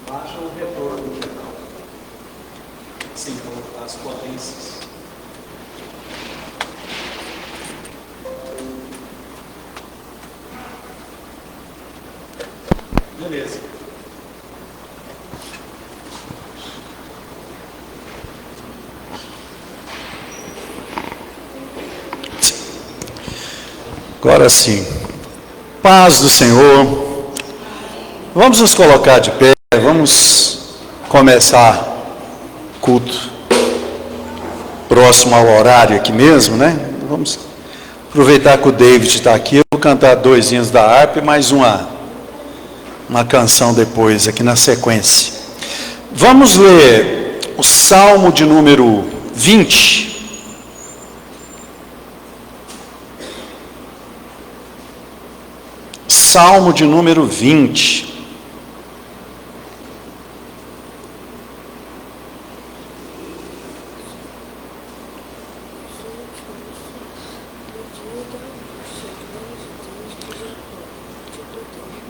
Baixa o retorno geral. Senhor, as potências. Beleza. Agora sim. Paz do Senhor. Vamos nos colocar de pé. Vamos começar o culto próximo ao horário aqui mesmo, né? Vamos aproveitar que o David está aqui. Eu vou cantar 2 hinos da harpa e mais uma canção depois, aqui na sequência. Vamos ler o Salmo de número 20. Salmo de número 20.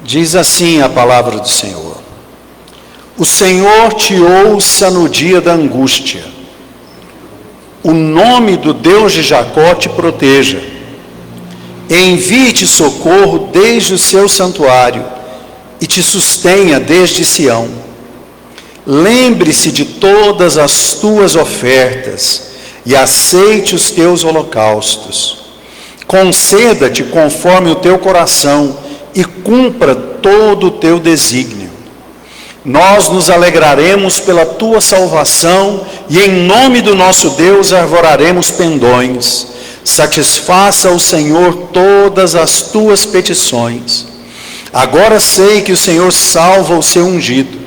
Diz assim a palavra do Senhor: o Senhor te ouça no dia da angústia, o nome do Deus de Jacó te proteja, envie-te socorro desde o seu santuário e te sustenha desde Sião. Lembre-se de todas as tuas ofertas e aceite os teus holocaustos. Conceda-te conforme o teu coração e cumpra todo o teu desígnio. Nós nos alegraremos pela tua salvação e em nome do nosso Deus arvoraremos pendões. Satisfaça ao Senhor todas as tuas petições. Agora sei que o Senhor salva o seu ungido.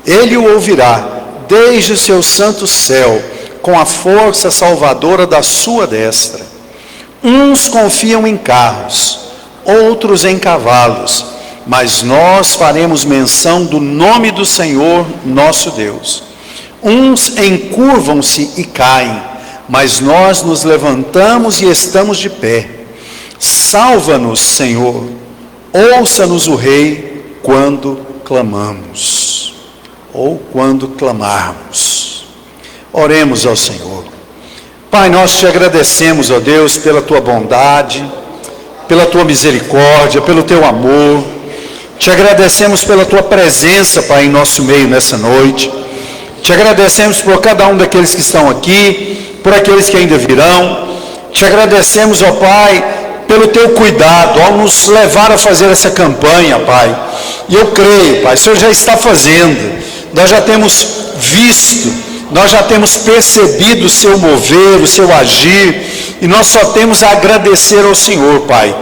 Ele o ouvirá desde o seu santo céu, com a força salvadora da sua destra. Uns confiam em carros, outros em cavalos, mas nós faremos menção do nome do Senhor nosso Deus. Uns encurvam-se e caem, mas nós nos levantamos e estamos de pé. Salva-nos, Senhor, ouça-nos o Rei quando clamamos, ou quando clamarmos. Oremos ao Senhor. Pai, nós te agradecemos, ó Deus, pela tua bondade, pela tua misericórdia, pelo teu amor. Te agradecemos pela tua presença, Pai, em nosso meio nessa noite. Te agradecemos por cada um daqueles que estão aqui, por aqueles que ainda virão. Te agradecemos, ó Pai, pelo teu cuidado ao nos levar a fazer essa campanha, Pai. E eu creio, Pai, o Senhor já está fazendo. Nós já temos visto, nós já temos percebido o seu mover, o seu agir, e nós só temos a agradecer ao Senhor, Pai.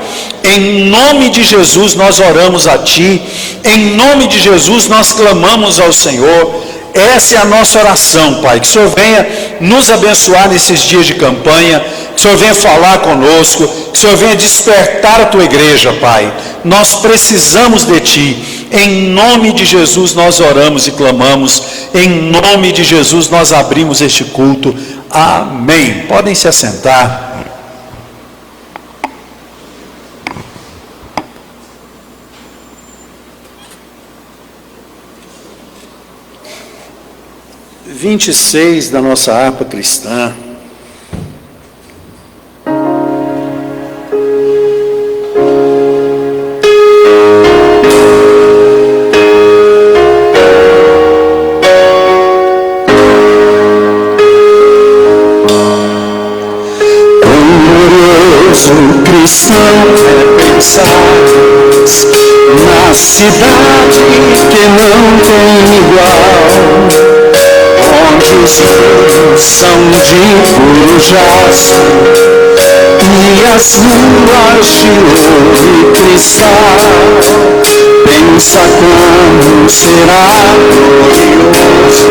Em nome de Jesus nós oramos a Ti, em nome de Jesus nós clamamos ao Senhor. Essa é a nossa oração, Pai, que o Senhor venha nos abençoar nesses dias de campanha, que o Senhor venha falar conosco, que o Senhor venha despertar a Tua igreja, Pai. Nós precisamos de Ti. Em nome de Jesus nós oramos e clamamos, em nome de Jesus nós abrimos este culto. Amém. Podem se assentar. Vinte e 26 da nossa harpa cristã. Cristão é pensar na cidade que não tem igual, onde os muros são de puro jaspe e as ruas de ouro e cristal. Pensa como será glorioso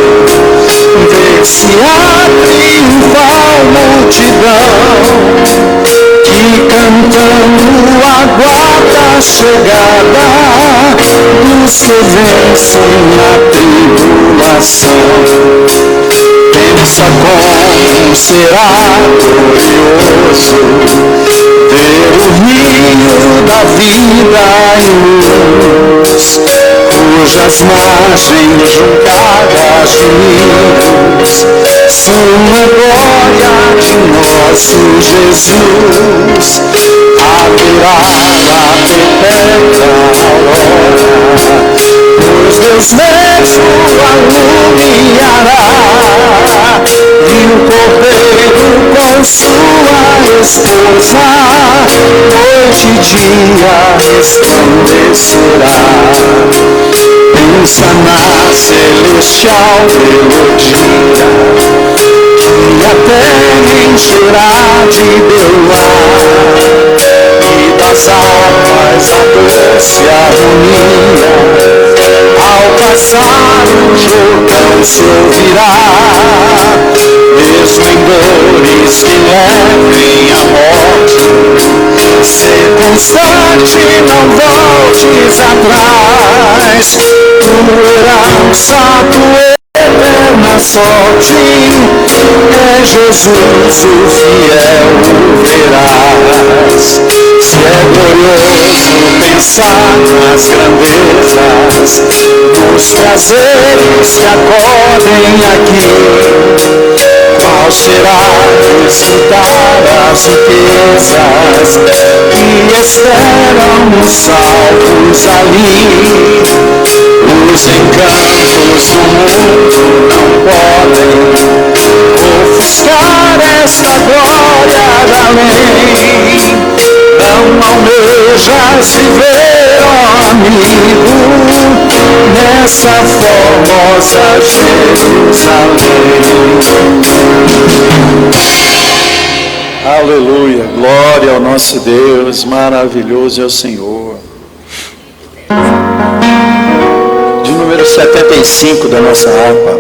ver-se a triunfal multidão que cantando aguarda a chegada dos que vencem a tribulação. Pensa será glorioso ver o rio da vida em luz, cujas margens juncadas de rios são a glória de nosso Jesus. Haverá lá perpétua aurora, pois Deus mesmo alumiará, e o cordeiro com sua esposa noite e dia resplandecerá. Pensa na celestial melodia que a terra encherá de Beulah, e das almas a doce harmonia. Ao passar o Jordão se ouvirá, mesmo em dores que levem à morte. Ser constante, não voltes atrás, tua herança, tua eterna sorte, é Jesus o fiel, o verás. Se é glorioso pensar nas grandezas, nos prazeres que acodem aqui, qual será desfrutar as riquezas que esperam os salvos ali? Os encantos do mundo não podem ofuscar esta glória da lei. Não almejas viver, ó amigo, nessa formosa Jerusalém. Aleluia, glória ao nosso Deus, maravilhoso é o Senhor. De número 75 da nossa harpa.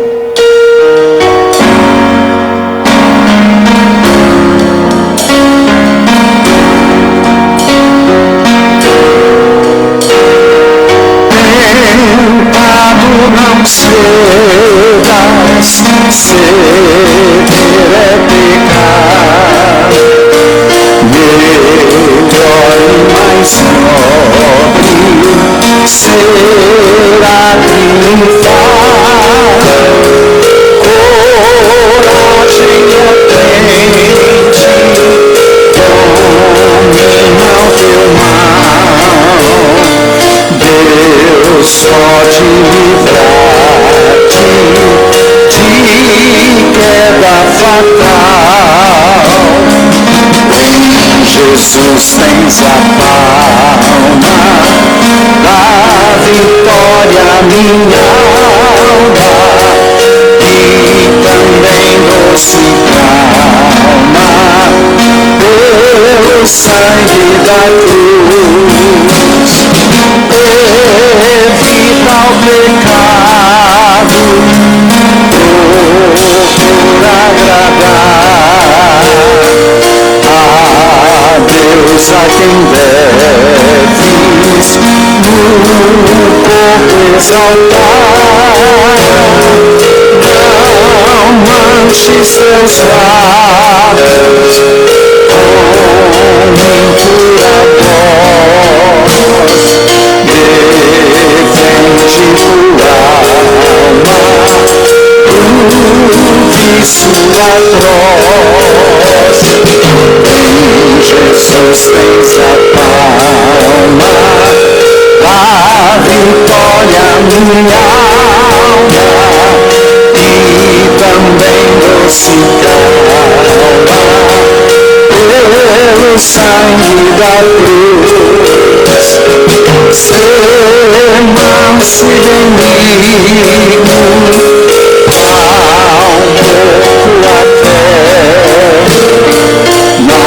Não cedas, ceder é pecar, melhor e mais nobre será triunfar. Coragem é frente, domina o teu mal, Deus pode livrar-te de queda fatal. Em Jesus tens a palma da vitória, minha alma, e também doce calma pelo sangue da cruz. Evita o pecado, procura agradar a Deus, a quem deves no corpo exaltar. Não manches teus lábios com impura voz, defende tua alma do vício atroz. Em Jesus tens a palma da vitória, minha alma, e também doce calma pelo sangue da cruz. Ser manso e benigno, ao pouco até na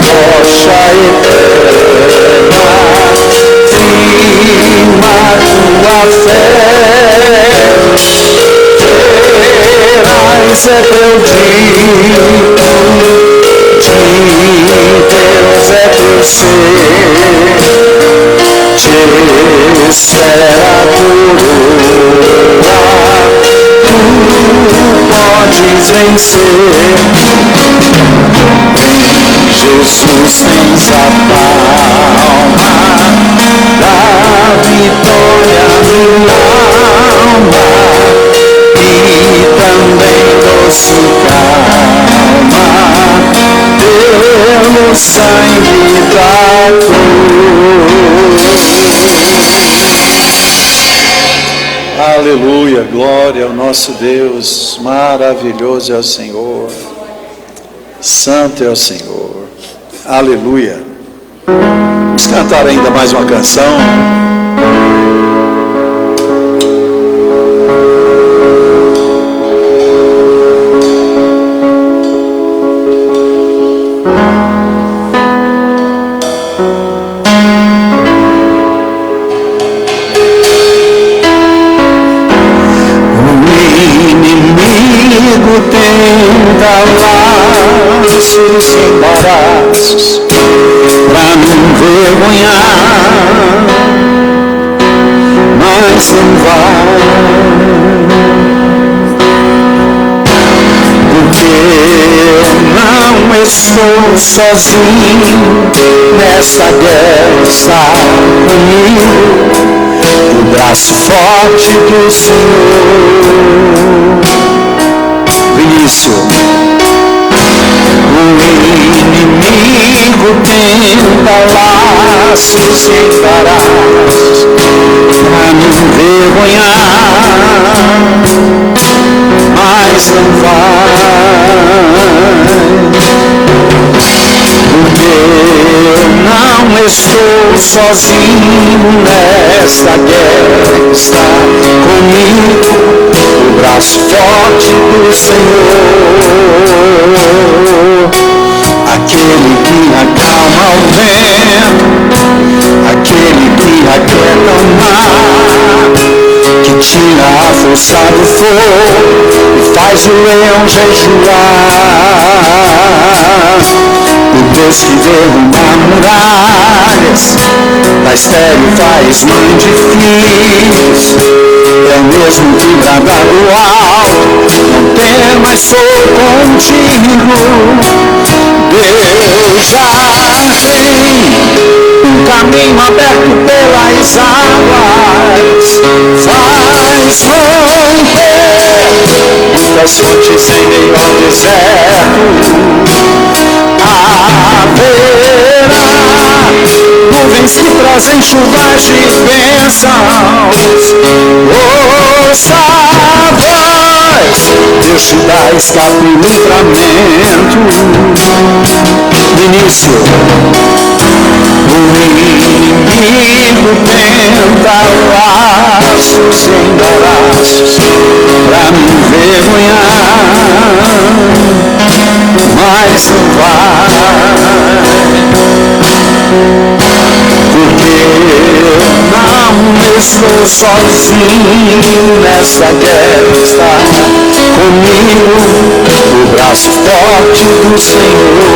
rocha eterna, firma tua fé. Terás é teu dito, de Deus é teu ser, te espera coroa, tu podes vais vencer. Jesus, tens a palma da vitória, minha alma, e também doce calma pelo sangue da cruz. Aleluia, glória ao nosso Deus, maravilhoso é o Senhor, santo é o Senhor, aleluia. Vamos cantar ainda mais uma canção. Laços e embaraços pra me envergonhar, mas não vai, porque não estou sozinho nesta guerra, está comigo o braço forte do Senhor. Vinícius, o inimigo tenta laços e embaraços pra me envergonhar, mas não vai, porque não estou sozinho nesta guerra, está comigo o braço forte do Senhor, aquele que acalma o vento, aquele que aquieta o mar, que tira a força do fogo e faz o leão jejuar, o Deus que derruba muralhas, da estéril faz mãe de filhos, é o mesmo que brada do alto, não temas, sou contigo. Deus já tem um caminho aberto pelas águas, faz romper muitas fontes em meio ao deserto. Haverá nuvens que trazem chuvas de bênçãos. Ouça a voz, Deus te dá escape e livramento. Vinícius, o inimigo tenta laços e embaraços pra me envergonhar, mas não vai, porque não estou sozinho nesta guerra, está comigo o braço forte do Senhor,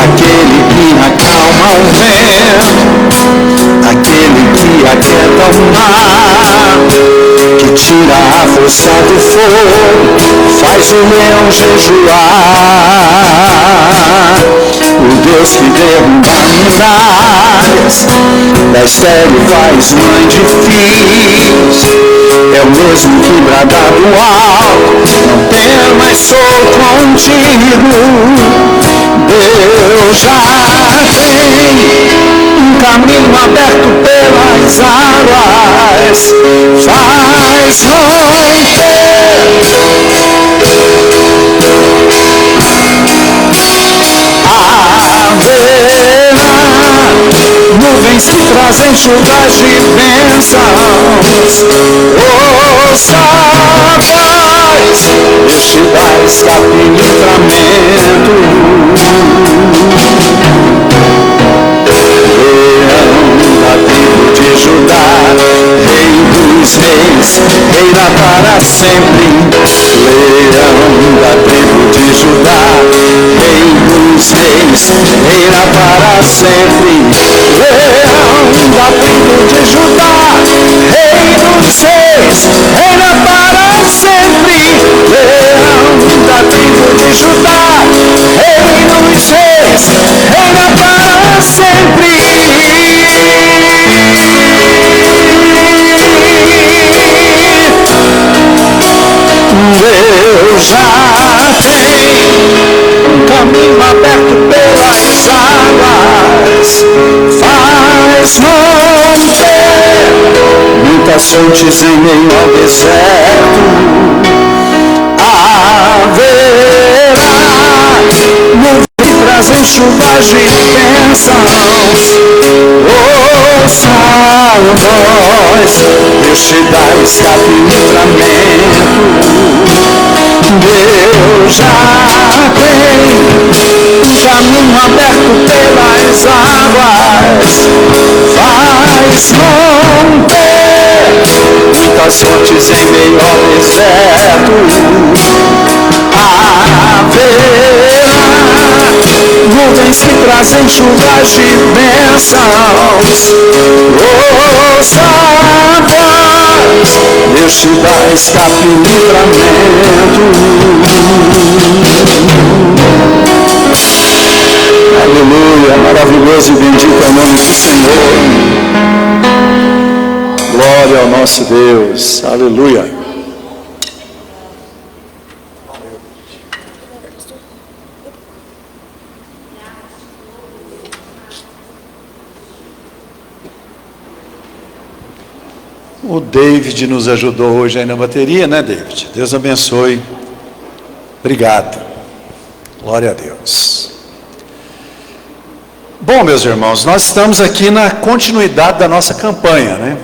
aquele que acalma o vento, aquele que aquieta o mar, que tira a força do fogo, faz o leão jejuar, o Deus que derruba muralhas, da estéril faz mãe de filhos, é o mesmo que brada do alto, não temas, sou contigo. Deus já tem um caminho aberto pelas águas, faz romper nuvens que trazem chuvas de bênçãos. Ouça a voz, Deus te dá escape e livramento. Leão da tribo de Judá, Rei dos reis, reina para sempre. Leão da tribo de Judá, Rei dos reis, reina para sempre. Leão da tribo de Judá, Rei dos reis, reina para sempre. já tem um caminho aberto pelas águas, faz romper muitas fontes em meio ao deserto. Haverá nuvens que trazem chuvas de bênçãos. Ouça a voz, Deus te dá escape e livramento. Deus já tem um caminho aberto pelas águas, faz romper muitas fontes em meio ao deserto. Haverá nuvens que trazem chuvas de bênçãos. Ouça a voz, Deus te dá escape e livramento. Aleluia, maravilhoso e bendito é o nome do Senhor. Glória ao nosso Deus, aleluia. O David nos ajudou hoje aí na bateria, né, David? Deus abençoe. Obrigado. Glória a Deus. Bom, meus irmãos, nós estamos aqui na continuidade da nossa campanha, né?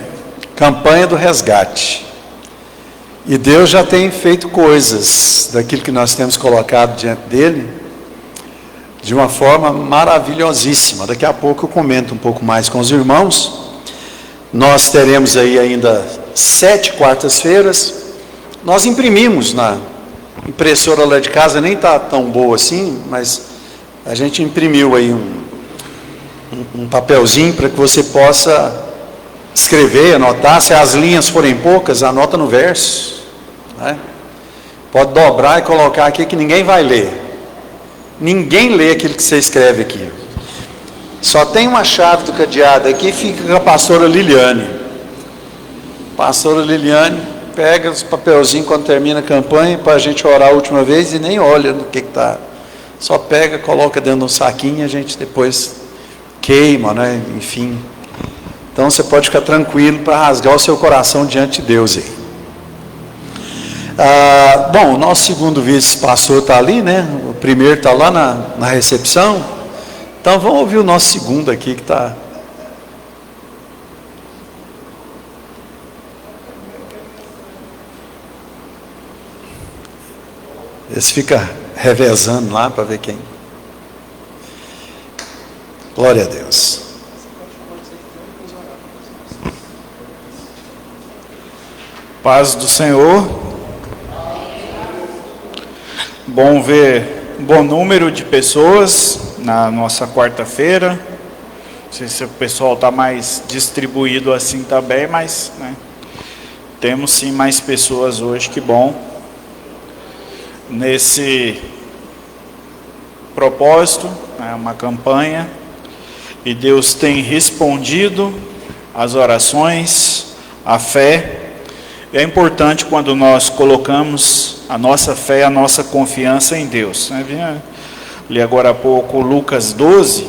Campanha do resgate. E Deus já tem feito coisas daquilo que nós temos colocado diante dele de uma forma maravilhosíssima. Daqui a pouco eu comento um pouco mais com os irmãos. Nós teremos aí ainda 7 quartas-feiras. Nós imprimimos na impressora lá de casa, nem está tão boa assim, mas a gente imprimiu aí um papelzinho para que você possa escrever, anotar. Se as linhas forem poucas, anota no verso, né? Pode dobrar e colocar aqui que ninguém vai ler. Ninguém lê aquilo que você escreve aqui. Só tem uma chave do cadeado aqui, fica com a pastora Liliane. Pastora Liliane pega os papelzinhos quando termina a campanha para a gente orar a última vez e nem olha no que está. Só pega, coloca dentro de um saquinho e a gente depois queima, né? Enfim. Então você pode ficar tranquilo para rasgar o seu coração diante de Deus aí. Bom, o nosso segundo vice-pastor está ali, né? O primeiro está lá na recepção. Então vamos ouvir o nosso segundo aqui que está. Esse fica revezando lá para ver quem. Glória a Deus. Paz do Senhor. Bom ver um bom número de pessoas na nossa quarta-feira. Não sei se o pessoal está mais distribuído assim também, mas né, temos sim mais pessoas hoje, que bom. Nesse propósito, é uma campanha, e Deus tem respondido às orações, à fé. É importante quando nós colocamos a nossa fé, a nossa confiança em Deus. Li agora há pouco Lucas 12,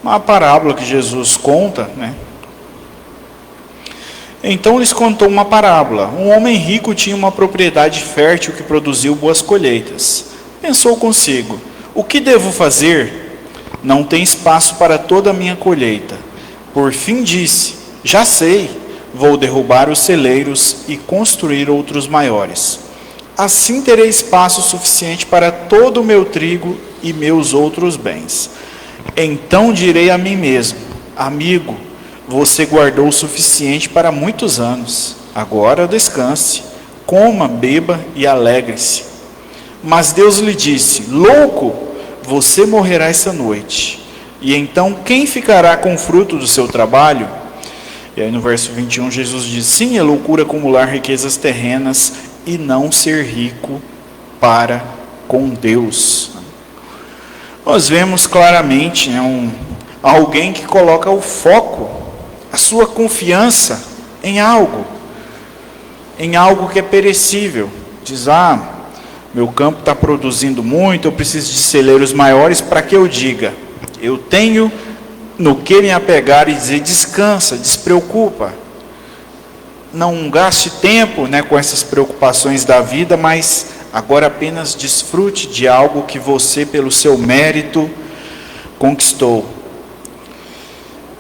uma parábola que Jesus conta, né? Então lhes contou uma parábola. Um homem rico tinha uma propriedade fértil que produziu boas colheitas. Pensou consigo: o que devo fazer? Não tem espaço para toda a minha colheita. Por fim disse: já sei, vou derrubar os celeiros e construir outros maiores. Assim terei espaço suficiente para todo o meu trigo e meus outros bens. Então direi a mim mesmo: amigo, você guardou o suficiente para muitos anos. Agora descanse, coma, beba e alegre-se. Mas Deus lhe disse: louco, você morrerá essa noite. E então quem ficará com o fruto do seu trabalho? E aí no verso 21 Jesus diz: sim, é loucura acumular riquezas terrenas e não ser rico para com Deus. Nós vemos claramente, né, alguém que coloca o foco, a sua confiança em algo que é perecível. Diz: Meu campo está produzindo muito, eu preciso de celeiros maiores para que eu diga, eu tenho no que me apegar e dizer, descansa, despreocupa. Não gaste tempo, né, com essas preocupações da vida, mas agora apenas desfrute de algo que você, pelo seu mérito, conquistou.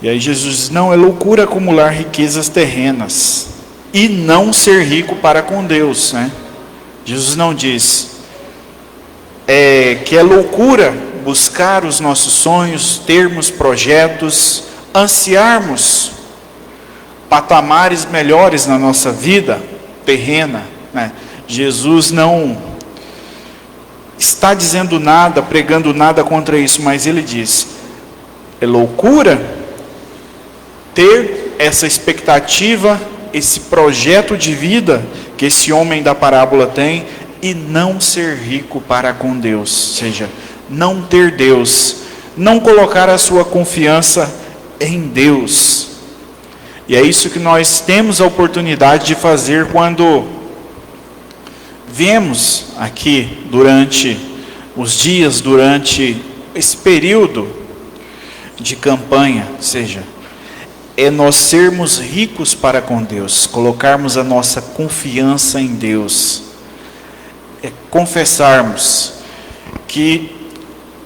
E aí Jesus diz, não, é loucura acumular riquezas terrenas e não ser rico para com Deus, né? Jesus não diz que é loucura buscar os nossos sonhos, termos projetos, ansiarmos patamares melhores na nossa vida terrena, né? Jesus não está dizendo nada, pregando nada contra isso, mas ele diz, é loucura ter essa expectativa, esse projeto de vida que esse homem da parábola tem e não ser rico para com Deus, ou seja, não ter Deus, não colocar a sua confiança em Deus. E é isso que nós temos a oportunidade de fazer quando viemos aqui durante os dias, durante esse período de campanha, ou seja, é nós sermos ricos para com Deus, colocarmos a nossa confiança em Deus, é confessarmos que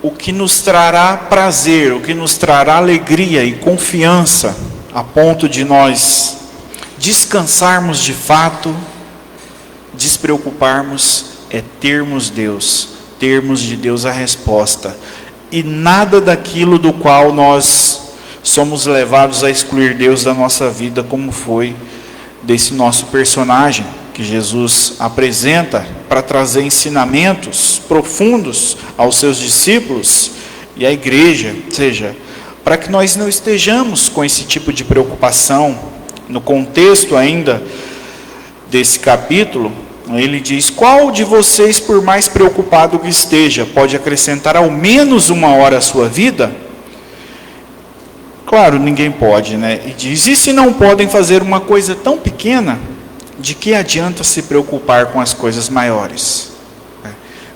o que nos trará prazer, o que nos trará alegria e confiança, a ponto de nós descansarmos de fato, despreocuparmos, é termos Deus, termos de Deus a resposta, e nada daquilo do qual nós somos levados a excluir Deus da nossa vida, como foi desse nosso personagem que Jesus apresenta para trazer ensinamentos profundos aos seus discípulos e à igreja, ou seja, para que nós não estejamos com esse tipo de preocupação. No contexto ainda desse capítulo, ele diz, qual de vocês, por mais preocupado que esteja, pode acrescentar ao menos 1 hora à sua vida? Claro, ninguém pode, né? E diz, e se não podem fazer uma coisa tão pequena, de que adianta se preocupar com as coisas maiores?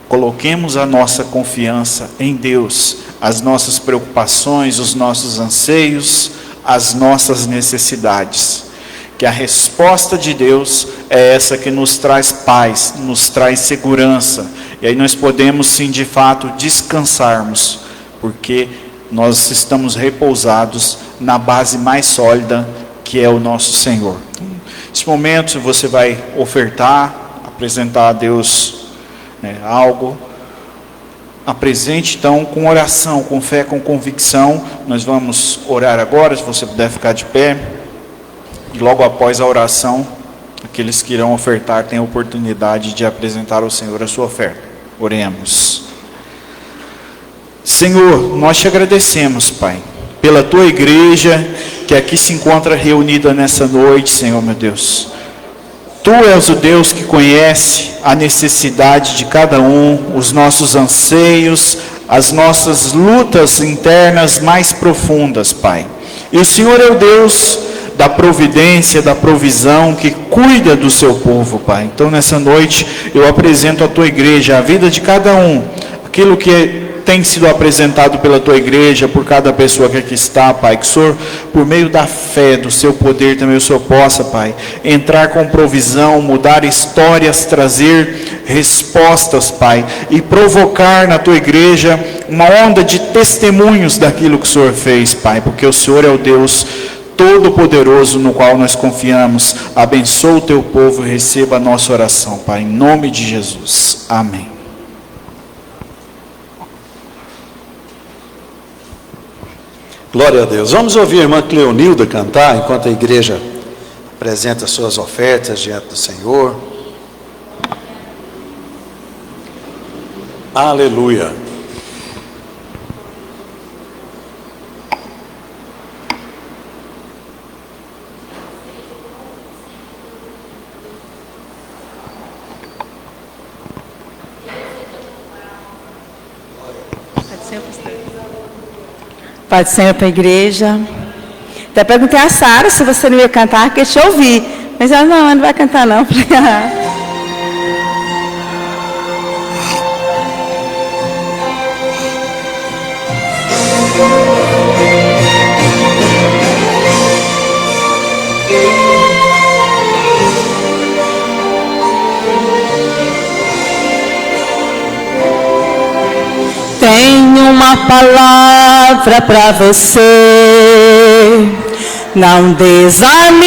Coloquemos a nossa confiança em Deus, as nossas preocupações, os nossos anseios, as nossas necessidades. Que a resposta de Deus é essa que nos traz paz, nos traz segurança. E aí nós podemos sim, de fato, descansarmos, porque nós estamos repousados na base mais sólida, que é o nosso Senhor. Nesse momento você vai ofertar, apresentar a Deus algo. Apresente então com oração, com fé, com convicção. Nós vamos orar agora, se você puder ficar de pé. E logo após a oração, aqueles que irão ofertar têm a oportunidade de apresentar ao Senhor a sua oferta. Oremos. Senhor, nós te agradecemos, Pai, pela tua igreja que aqui se encontra reunida nessa noite, Senhor meu Deus. Tu és o Deus que conhece a necessidade de cada um, os nossos anseios, as nossas lutas internas mais profundas, Pai. E o Senhor é o Deus da providência, da provisão, que cuida do seu povo, Pai. Então nessa noite eu apresento à tua igreja, a vida de cada um, aquilo que tem sido apresentado pela tua igreja, por cada pessoa que aqui está, Pai, que o Senhor, por meio da fé, do seu poder também o Senhor possa, Pai, entrar com provisão, mudar histórias, trazer respostas, Pai, e provocar na tua igreja uma onda de testemunhos daquilo que o Senhor fez, Pai, porque o Senhor é o Deus Todo-Poderoso no qual nós confiamos. Abençoa o teu povo e receba a nossa oração, Pai, em nome de Jesus. Amém. Glória a Deus. Vamos ouvir a irmã Cleonilda cantar, enquanto a igreja apresenta suas ofertas diante do Senhor. Aleluia. Pode ser para a igreja. Até perguntei a Sara se você não ia cantar, porque deixa eu ouvir. Mas ela não vai cantar não. Tenho uma palavra para você, não desanime.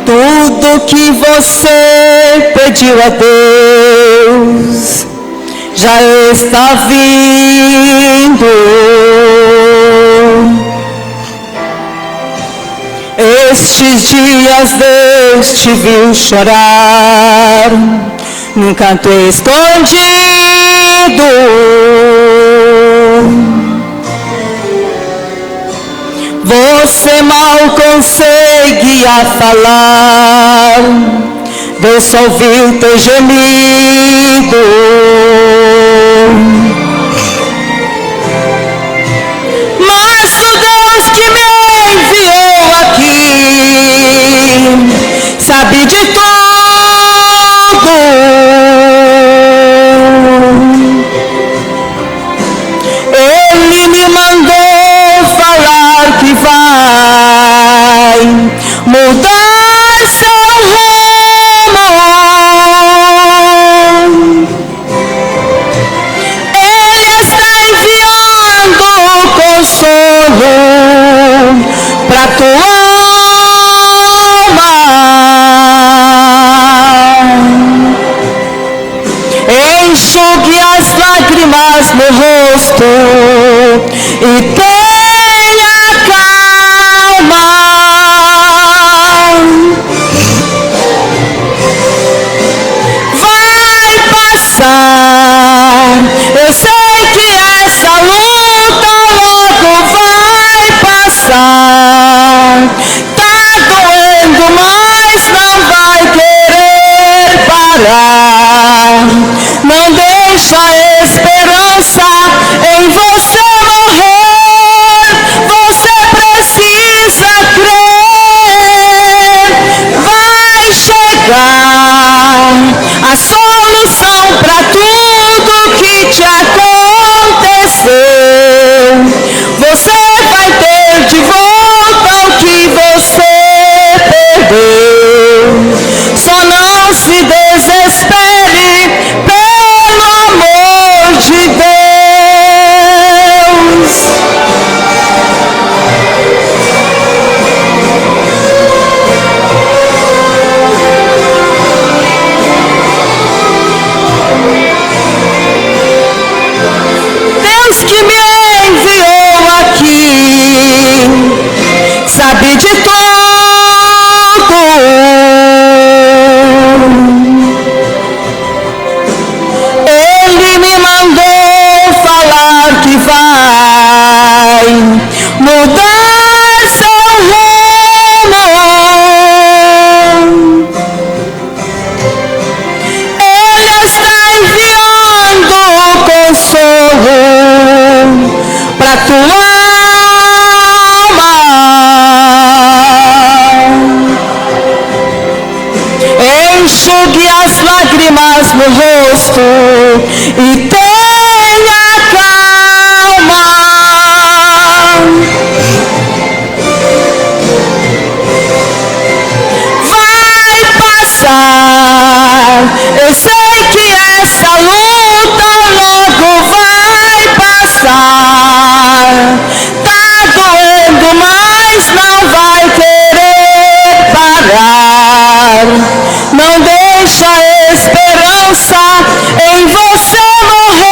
Tudo que você pediu a Deus já está vindo. Estes dias Deus te viu chorar num canto escondido. Você mal conseguia falar, Deus ouviu teu gemido. Mas o Deus que me enviou aqui sabe de tudo. Ele me mandou falar que vai mudar seu rumo. Ele está enviando consolo para tua alma. Enxugue as lágrimas no rosto e tenha calma. Vai passar, eu sei que essa luta logo vai passar. Tá doendo, mas não vai querer parar. Não deixa a esperança em você morrer. Você precisa crer. Vai chegar a solução para tudo que te aconteceu. Você vai ter de volta o que você perdeu. Só não se desespere, pelo amor de Deus. Deus que me enviou aqui sabe de tudo. Ele me mandou falar que vai mudar seu rumo. Ele está enviando consolo para tua alma. Enxugue as lágrimas no rosto e tenha calma. Vai passar, eu sei que essa luta logo vai passar. Tá doendo, mas não vai querer parar. Não deixa a esperança em você morrer.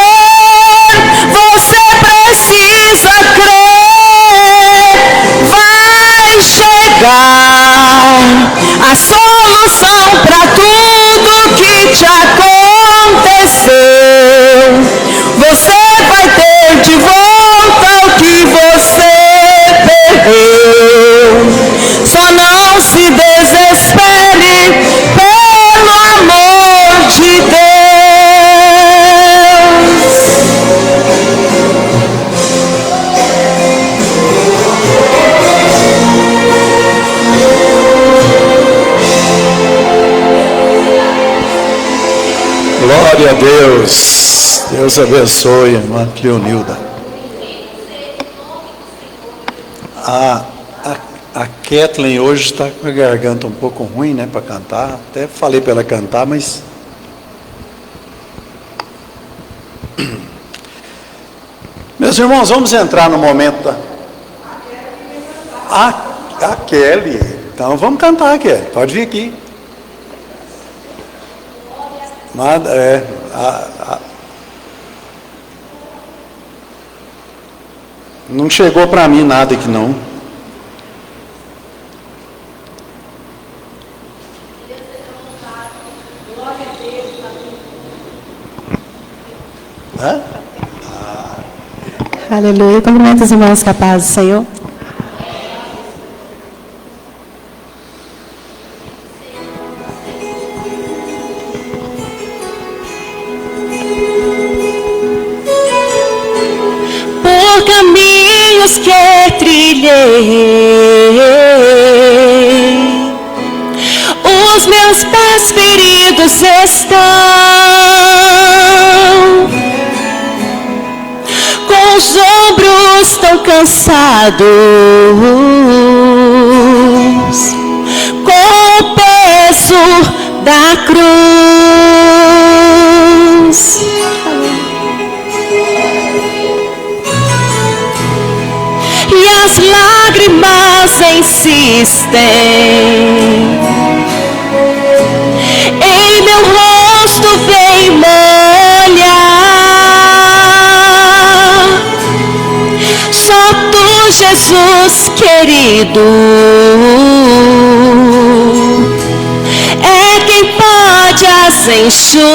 Glória a Deus. Deus abençoe, irmã Cleonilda. A Kathleen hoje está com a garganta um pouco ruim, né, para cantar. Até falei para ela cantar, mas... Meus irmãos, vamos entrar no momento da... A Kelly. Então vamos cantar, Kelly. Pode vir aqui. Não chegou para mim nada aqui não. Hã? Aleluia. Cumprimento os irmãos com a paz do Senhor. Por caminhos que trilhei, os meus pés feridos estão, com os ombros tão cansados, com o peso da cruz. E as lágrimas insistem em meu rosto, vem molhar. Só tu, Jesus querido, é quem pode as enxugar.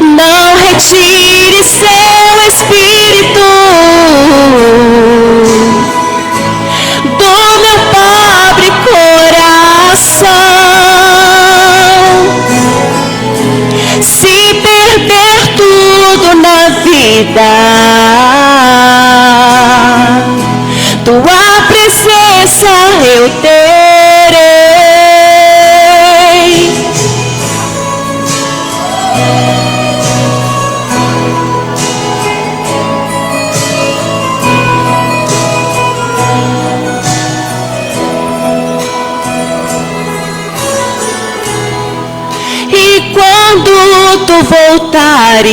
Não retire seu espírito do meu pobre coração. Se perder tudo na vida, tua presença eu terei. E quando tu voltares,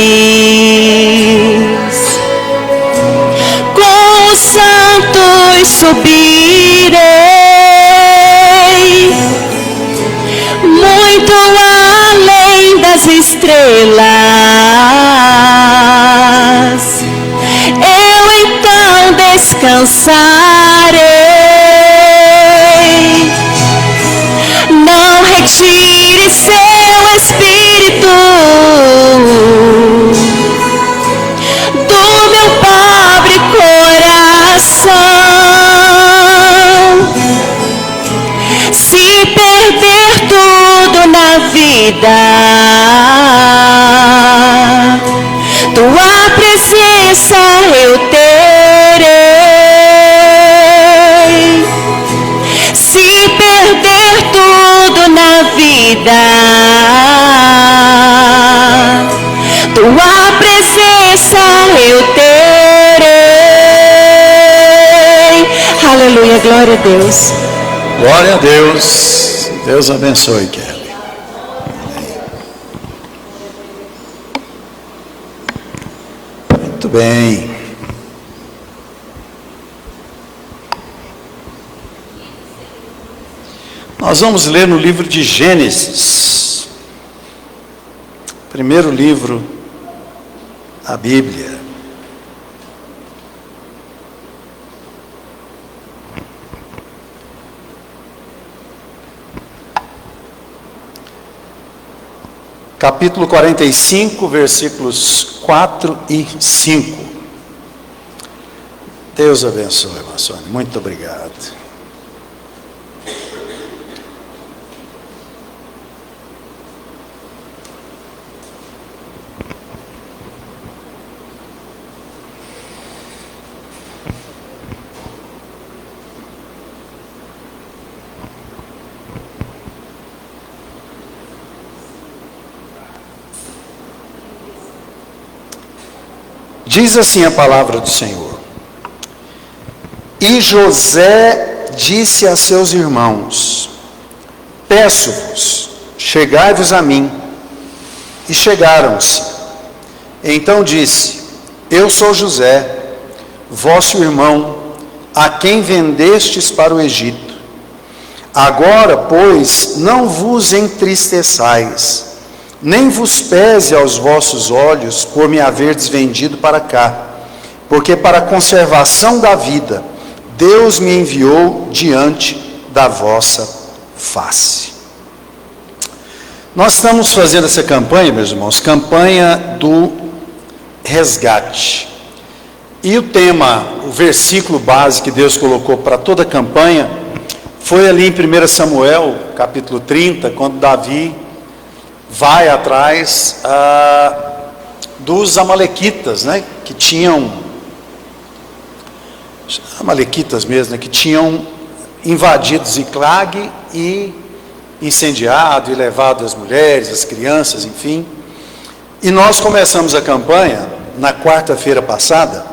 com os santos subirei, muito além das estrelas, eu então descansarei. Não retire seu espírito do meu pobre coração. Se perder tudo na vida, tua presença eu terei. Se perder tudo na vida, tua presença eu terei. Aleluia, glória a Deus. Glória a Deus. Deus abençoe, Kelly. Muito bem. Nós vamos ler no livro de Gênesis, primeiro livro da Bíblia. Capítulo 45, versículos 4 e 5. Deus abençoe, irmã Sônia. Muito obrigado. Diz assim a palavra do Senhor: E José disse a seus irmãos: Peço-vos, chegai-vos a mim. E chegaram-se. Então disse: Eu sou José, vosso irmão, a quem vendestes para o Egito. Agora, pois, não vos entristeçais, nem vos pese aos vossos olhos por me haverdes vendido para cá, porque para a conservação da vida Deus me enviou diante da vossa face. Nós estamos fazendo essa campanha, meus irmãos, campanha do resgate. E o tema, o versículo base que Deus colocou para toda a campanha, foi ali em 1 Samuel, capítulo 30, quando Davi vai atrás dos amalequitas, né, que tinham, amalequitas mesmo, né, que tinham invadido Ziclag e incendiado e levado as mulheres, as crianças, enfim. E nós começamos a campanha na quarta-feira passada,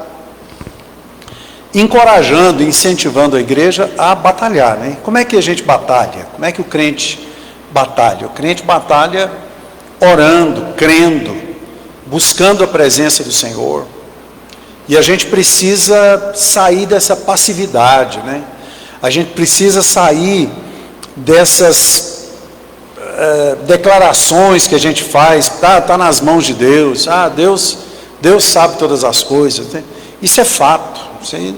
encorajando, incentivando a igreja a batalhar, né? Como é que a gente batalha? Como é que o crente batalha? O crente batalha orando, crendo, buscando a presença do Senhor. E a gente precisa sair dessa passividade, né? A gente precisa sair dessas declarações que a gente faz, tá nas mãos de Deus, Deus sabe todas as coisas, né? Isso é fato, você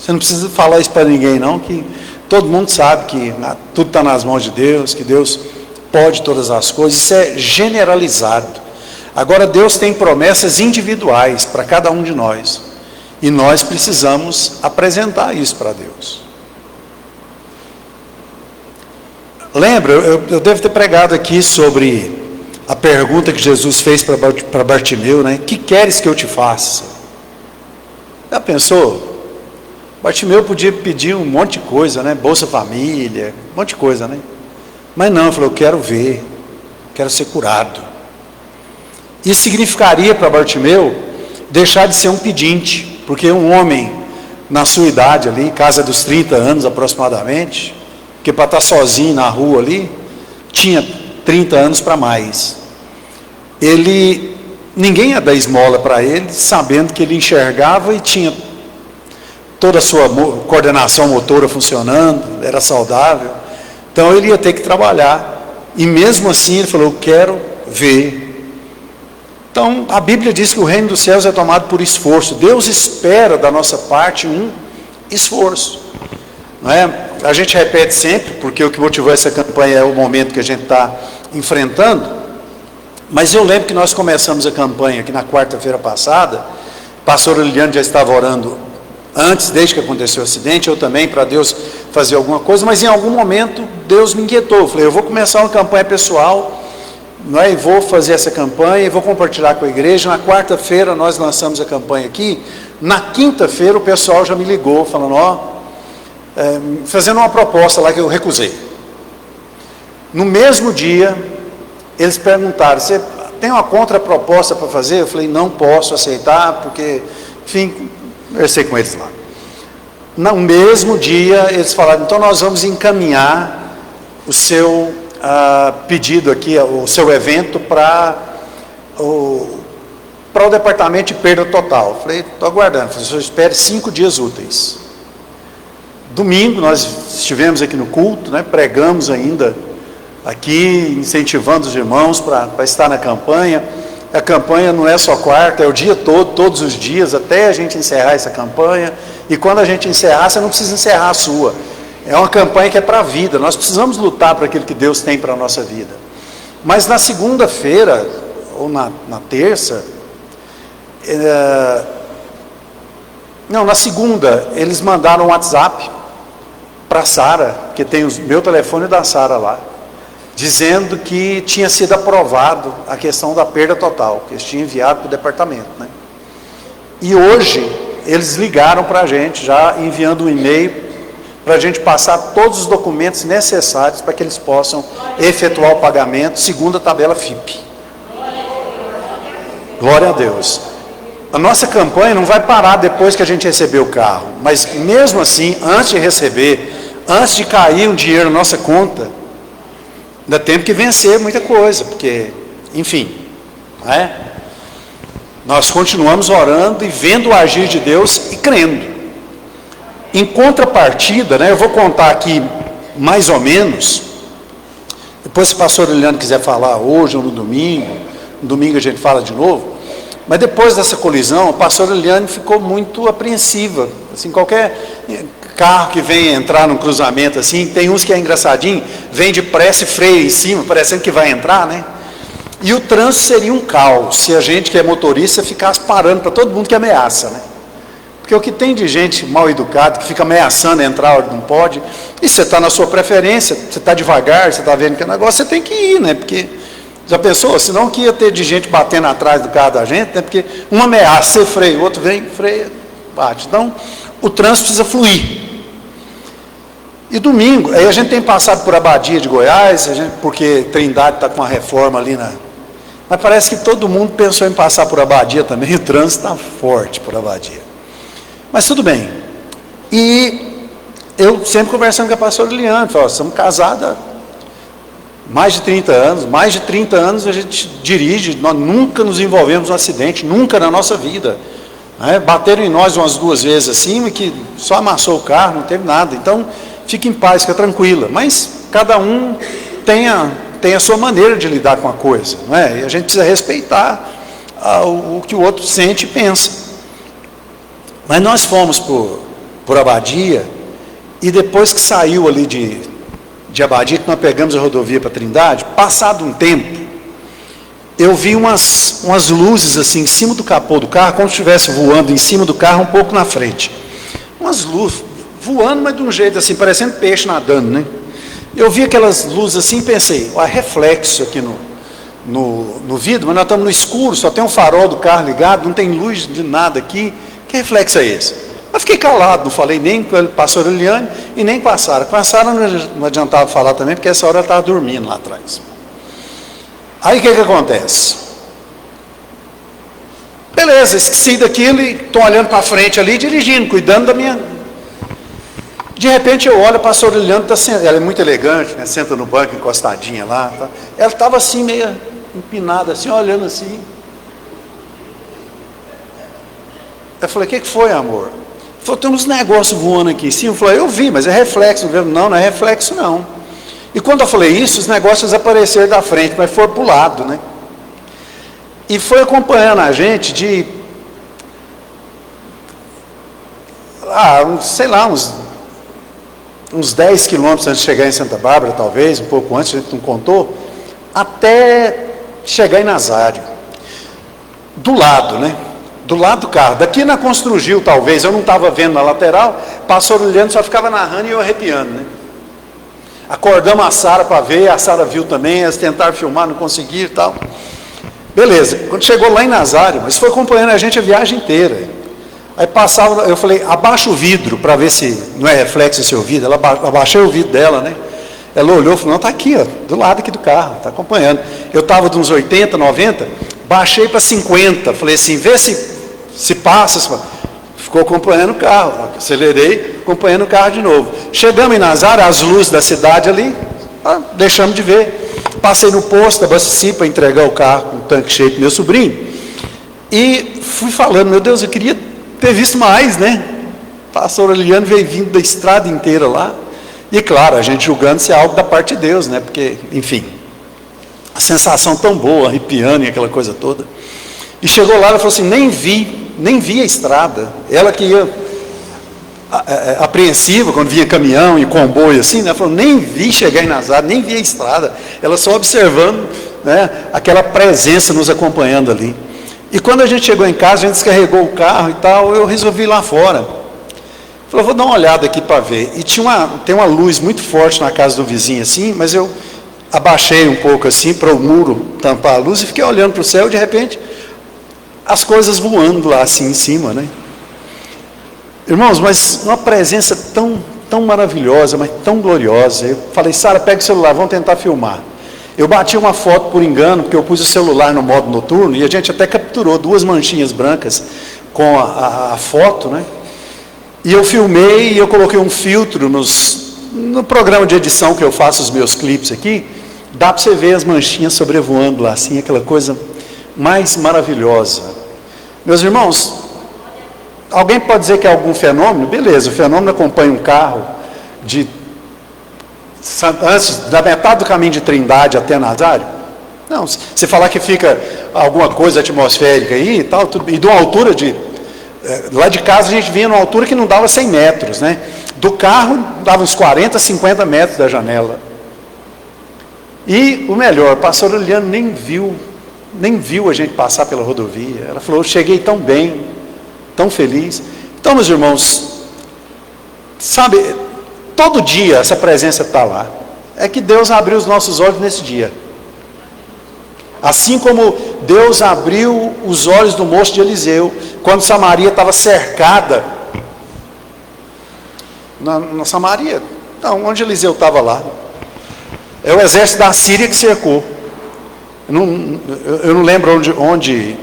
não precisa falar isso para ninguém não, que todo mundo sabe que tudo está nas mãos de Deus, que Deus pode todas as coisas, isso é generalizado. Agora Deus tem promessas individuais para cada um de nós, e nós precisamos apresentar isso para Deus. Lembra, eu devo ter pregado aqui sobre a pergunta que Jesus fez para Bartimeu, né? Que queres que eu te faça? Já pensou? Bartimeu podia pedir um monte de coisa, né? Bolsa Família, um monte de coisa, né? Mas não, ele falou: eu quero ver, quero ser curado. Isso significaria para Bartimeu deixar de ser um pedinte, porque um homem na sua idade ali, casa dos 30 anos aproximadamente, porque para estar sozinho na rua ali, tinha 30 anos para mais. Ninguém ia dar esmola para ele, sabendo que ele enxergava e tinha toda a sua coordenação motora funcionando, era saudável. Então ele ia ter que trabalhar. E mesmo assim ele falou: eu quero ver. Então a Bíblia diz que o reino dos céus é tomado por esforço. Deus espera da nossa parte um esforço. Não é? A gente repete sempre, porque o que motivou essa campanha é o momento que a gente está enfrentando. Mas eu lembro que nós começamos a campanha aqui na quarta-feira passada. O pastor Liliano já estava orando antes, desde que aconteceu o acidente, eu também, para Deus fazer alguma coisa, mas em algum momento Deus me inquietou. Eu falei: eu vou começar uma campanha pessoal, não é? E vou fazer essa campanha e vou compartilhar com a igreja. Na quarta-feira nós lançamos a campanha aqui. Na quinta-feira o pessoal já me ligou, falando: fazendo uma proposta lá que eu recusei. No mesmo dia, eles perguntaram: você tem uma contraproposta para fazer? Eu falei: não posso aceitar, porque, enfim, conversei com eles lá. No mesmo dia, eles falaram: então nós vamos encaminhar o seu pedido aqui, o seu evento para o departamento de perda total. Eu falei: estou aguardando. Eu falei: só espere 5 dias úteis. Domingo nós estivemos aqui no culto, né, pregamos ainda aqui, incentivando os irmãos para estar na campanha. A campanha não é só quarta, é o dia todo, todos os dias, até a gente encerrar essa campanha. E quando a gente encerrar, você não precisa encerrar a sua. É uma campanha que é para a vida. Nós precisamos lutar para aquilo que Deus tem para a nossa vida. Mas na segunda-feira, ou na terça, na segunda, eles mandaram um WhatsApp para a Sara, que tem o meu telefone da Sara lá, dizendo que tinha sido aprovado a questão da perda total, que eles tinham enviado para o departamento, né? E hoje eles ligaram para a gente, já enviando um e-mail para a gente passar todos os documentos necessários para que eles possam efetuar o pagamento segundo a tabela FIP. Glória a Deus. a nossa campanha não vai parar depois que a gente receber o carro, mas mesmo assim, antes de receber, antes de cair um dinheiro na nossa conta, ainda temos que vencer muita coisa, porque, enfim, não é? Nós continuamos orando e vendo o agir de Deus e crendo. Em contrapartida, né, eu vou contar aqui mais ou menos, depois se o pastor Eliane quiser falar hoje ou no domingo a gente fala de novo, mas depois dessa colisão, a pastora Eliane ficou muito apreensiva, assim, qualquer carro que vem entrar num cruzamento assim, tem uns que é engraçadinho, vem depressa e freia em cima, parecendo que vai entrar, né? E o trânsito seria um caos, se a gente que é motorista ficasse parando para todo mundo que ameaça, né? Porque o que tem de gente mal educada, que fica ameaçando entrar onde não pode, e você está na sua preferência, você está devagar, você está vendo que é negócio, você tem que ir, né? Porque, já pensou? Senão que ia ter de gente batendo atrás do carro da gente, né? Porque uma ameaça, você freia, o outro vem, freia, bate. Então, o trânsito precisa fluir. E domingo, aí a gente tem passado por Abadia de Goiás, porque Trindade está com uma reforma ali na... Mas parece que todo mundo pensou em passar por Abadia também, e o trânsito está forte por Abadia. Mas tudo bem. E eu sempre conversando com a pastora Eliane, falei, estamos casados há mais de 30 anos a gente dirige, nós nunca nos envolvemos num acidente, nunca na nossa vida. Né? Bateram em nós umas 2 vezes assim, que só amassou o carro, não teve nada. Então, fique em paz, fica tranquila. Mas cada um tem a sua maneira de lidar com a coisa. Não é? E a gente precisa respeitar o que o outro sente e pensa. Mas nós fomos por Abadia, e depois que saiu ali de Abadia, que nós pegamos a rodovia para Trindade, passado um tempo, eu vi umas luzes assim, em cima do capô do carro, como se estivesse voando em cima do carro, um pouco na frente. Umas luzes, voando, mas de um jeito assim, parecendo peixe nadando, né? Eu vi aquelas luzes assim e pensei, reflexo aqui no vidro, mas nós estamos no escuro, só tem um farol do carro ligado, não tem luz de nada aqui. Que reflexo é esse? Eu fiquei calado, não falei nem com a pastora Eliane e nem com a Sara. Com a Sara não adiantava falar também, porque essa hora ela estava dormindo lá atrás. Aí o que acontece? Beleza, esqueci daquilo e estou olhando para frente ali, dirigindo, cuidando da minha... De repente eu olho, a pastora Eliane, ela é muito elegante, né? Senta no banco, encostadinha lá. Tá? Ela estava assim, meio empinada, assim, olhando assim. Eu falei, o que foi, amor? Ele falou, tem uns negócios voando aqui em cima. Eu falei, eu vi, mas é reflexo. Não é reflexo não. E quando eu falei isso, os negócios desapareceram da frente, mas foram para o lado, né? E foi acompanhando a gente de... sei lá, uns 10 quilômetros antes de chegar em Santa Bárbara, talvez, um pouco antes, a gente não contou, até chegar em Nazário. Do lado, né? Do lado do carro, daqui na Construgil talvez, eu não estava vendo na lateral, pastor olhando, só ficava narrando e eu arrepiando, né? Acordamos a Sara para ver, a Sara viu também, elas tentaram filmar, não conseguiram e tal. Beleza, quando chegou lá em Nazário, mas foi acompanhando a gente a viagem inteira. Aí passava, eu falei, abaixa o vidro para ver se não é reflexo esse ouvido. Ela abaixei o vidro dela, né? Ela olhou e falou, não, está aqui, ó, do lado aqui do carro, está acompanhando. Eu estava de uns 80, 90, baixei para 50, falei assim, vê se passa, ficou acompanhando o carro, acelerei, acompanhando o carro de novo. Chegamos em Nazário, as luzes da cidade ali, deixamos de ver. Passei no posto, abasteci para entregar o carro com o tanque cheio para meu sobrinho, e fui falando, meu Deus, eu queria ter visto mais, né? O pastor Eliane veio vindo da estrada inteira lá, e claro, a gente julgando se é algo da parte de Deus, né? Porque, enfim, a sensação tão boa, arrepiando e aquela coisa toda. E chegou lá, ela falou assim, nem vi a estrada. Ela que ia apreensiva quando via caminhão e comboio assim, né? Ela falou, nem vi chegar em Nazário, nem vi a estrada. Ela só observando, né, aquela presença nos acompanhando ali. E quando a gente chegou em casa, a gente descarregou o carro e tal, eu resolvi ir lá fora. Falei, vou dar uma olhada aqui para ver. E tem uma luz muito forte na casa do vizinho assim, mas eu abaixei um pouco assim para o muro tampar a luz e fiquei olhando para o céu, de repente as coisas voando lá assim em cima, né? Irmãos, mas uma presença tão maravilhosa, mas tão gloriosa. Eu falei, Sara, pega o celular, vamos tentar filmar. Eu bati uma foto por engano, porque eu pus o celular no modo noturno, e a gente até capturou 2 manchinhas brancas com a foto, né? E eu filmei e eu coloquei um filtro no programa de edição que eu faço os meus clipes aqui. Dá para você ver as manchinhas sobrevoando lá, assim, aquela coisa mais maravilhosa. Meus irmãos, alguém pode dizer que é algum fenômeno? Beleza, o fenômeno acompanha um carro antes da metade do caminho de Trindade até Nazário. Não, se falar que fica alguma coisa atmosférica aí e tal, e de uma altura lá de casa a gente vinha numa altura que não dava 100 metros, né? Do carro dava uns 40, 50 metros da janela. E o melhor, a pastora Liliana nem viu a gente passar pela rodovia. Ela falou, eu cheguei tão bem, tão feliz. Então, meus irmãos, sabe, todo dia essa presença está lá. É que Deus abriu os nossos olhos nesse dia. Assim como Deus abriu os olhos do moço de Eliseu, quando Samaria estava cercada. Na Samaria, não, onde Eliseu estava lá. É o exército da Síria que cercou. Eu não lembro onde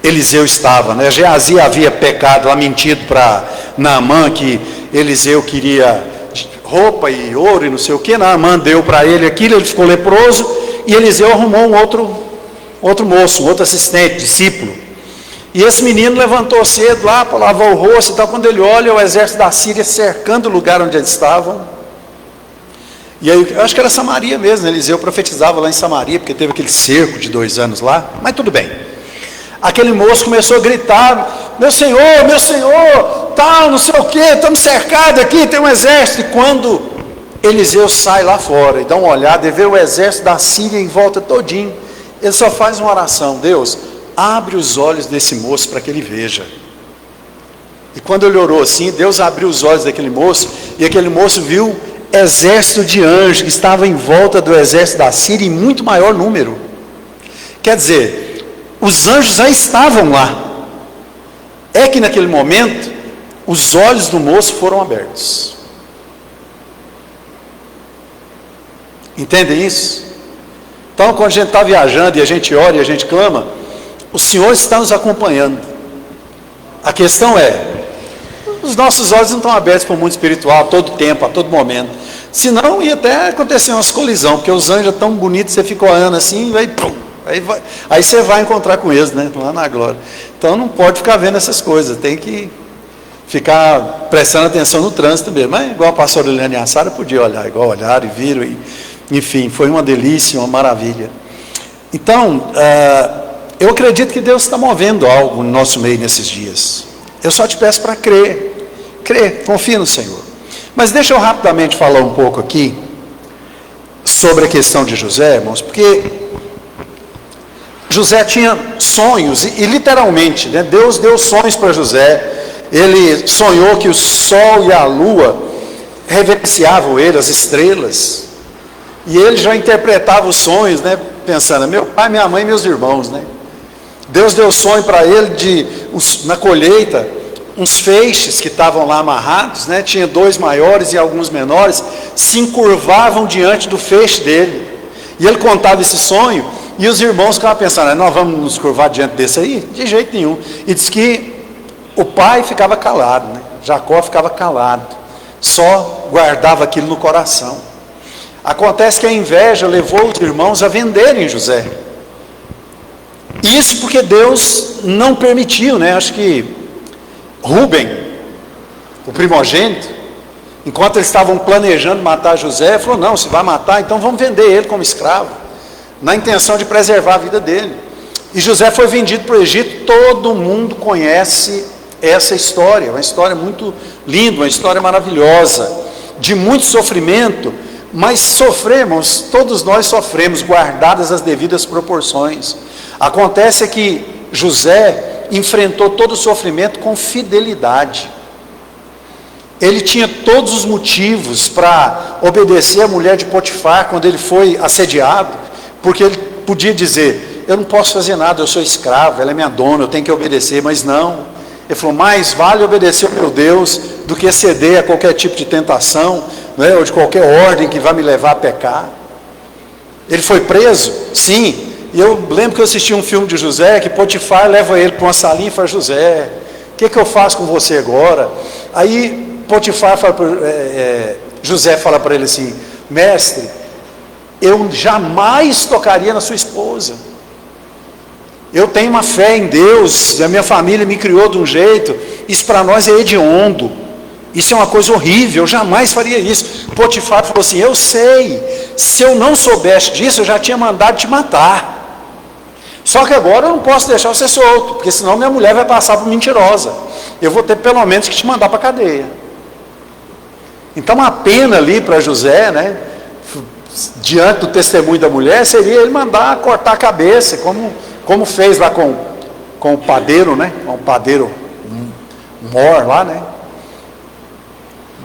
Eliseu estava, né? Geazi havia pecado, lá mentido para Naamã, que Eliseu queria roupa e ouro e não sei o que. Naamã deu para ele aquilo, ele ficou leproso, e Eliseu arrumou um outro moço, um outro assistente, discípulo. E esse menino levantou cedo lá para lavar o rosto e tal. Quando ele olha, o exército da Síria cercando o lugar onde eles estavam. E aí, eu acho que era Samaria mesmo, né? Eliseu profetizava lá em Samaria, porque teve aquele cerco de 2 anos lá, mas tudo bem. Aquele moço começou a gritar, meu senhor, tal, não sei o que, estamos cercados aqui, tem um exército. E quando Eliseu sai lá fora e dá uma olhada e vê o exército da Síria em volta todinho, ele só faz uma oração, Deus, abre os olhos desse moço para que ele veja. E quando ele orou assim, Deus abriu os olhos daquele moço, e aquele moço viu exército de anjos que estava em volta do exército da Síria em muito maior número. Quer dizer, os anjos já estavam lá. É que naquele momento os olhos do moço foram abertos. Entendem isso? Então, quando a gente está viajando e a gente ora e a gente clama, o Senhor está nos acompanhando. A questão é, os nossos olhos não estão abertos para o mundo espiritual a todo tempo, a todo momento. Senão ia até acontecer umas colisões, porque os anjos tão bonitos, você fica olhando assim, aí você vai encontrar com eles, né? Lá na glória. Então não pode ficar vendo essas coisas, tem que ficar prestando atenção no trânsito mesmo. Mas igual a pastora Liliana e a Sara podia olhar, igual olharam e viram, enfim, foi uma delícia, uma maravilha. Então, eu acredito que Deus está movendo algo no nosso meio nesses dias. Eu só te peço para crer, confia no Senhor. Mas deixa eu rapidamente falar um pouco aqui sobre a questão de José, irmãos, porque José tinha sonhos, e literalmente, né, Deus deu sonhos para José. Ele sonhou que o sol e a lua reverenciavam ele, as estrelas, e ele já interpretava os sonhos, né, pensando, meu pai, minha mãe e meus irmãos, né? Deus deu sonho para ele na colheita, uns feixes que estavam lá amarrados, né? Tinha 2 maiores e alguns menores, se encurvavam diante do feixe dele, e ele contava esse sonho, e os irmãos ficavam pensando, nós vamos nos curvar diante desse aí? De jeito nenhum. E diz que o pai ficava calado, né? Jacó ficava calado, só guardava aquilo no coração. Acontece que a inveja levou os irmãos a venderem José. Isso porque Deus não permitiu, né? Acho que Rúben, o primogênito, enquanto eles estavam planejando matar José, falou, não, se vai matar, então vamos vender ele como escravo, na intenção de preservar a vida dele. E José foi vendido para o Egito. Todo mundo conhece essa história, uma história muito linda, uma história maravilhosa, de muito sofrimento, mas sofremos, todos nós sofremos, guardadas as devidas proporções. Acontece que José enfrentou todo o sofrimento com fidelidade. Ele tinha todos os motivos para obedecer a mulher de Potifar quando ele foi assediado, porque ele podia dizer, eu não posso fazer nada, eu sou escravo, ela é minha dona, eu tenho que obedecer, mas não. Ele falou, mais vale obedecer ao meu Deus do que ceder a qualquer tipo de tentação, né, ou de qualquer ordem que vai me levar a pecar. Ele foi preso? Sim. E eu lembro que eu assisti um filme de José, que Potifar leva ele para uma salinha e fala: José, o que eu faço com você agora? Aí Potifar fala José fala para ele assim: mestre, eu jamais tocaria na sua esposa. Eu tenho uma fé em Deus, a minha família me criou de um jeito, isso para nós é hediondo, isso é uma coisa horrível, eu jamais faria isso. Potifar falou assim: eu sei, se eu não soubesse disso, eu já tinha mandado te matar. Só que agora eu não posso deixar você solto, porque senão minha mulher vai passar por mentirosa. Eu vou ter pelo menos que te mandar para a cadeia. Então a pena ali para José, né, diante do testemunho da mulher, seria ele mandar cortar a cabeça, como fez lá com o padeiro, né, com o padeiro mor lá, né,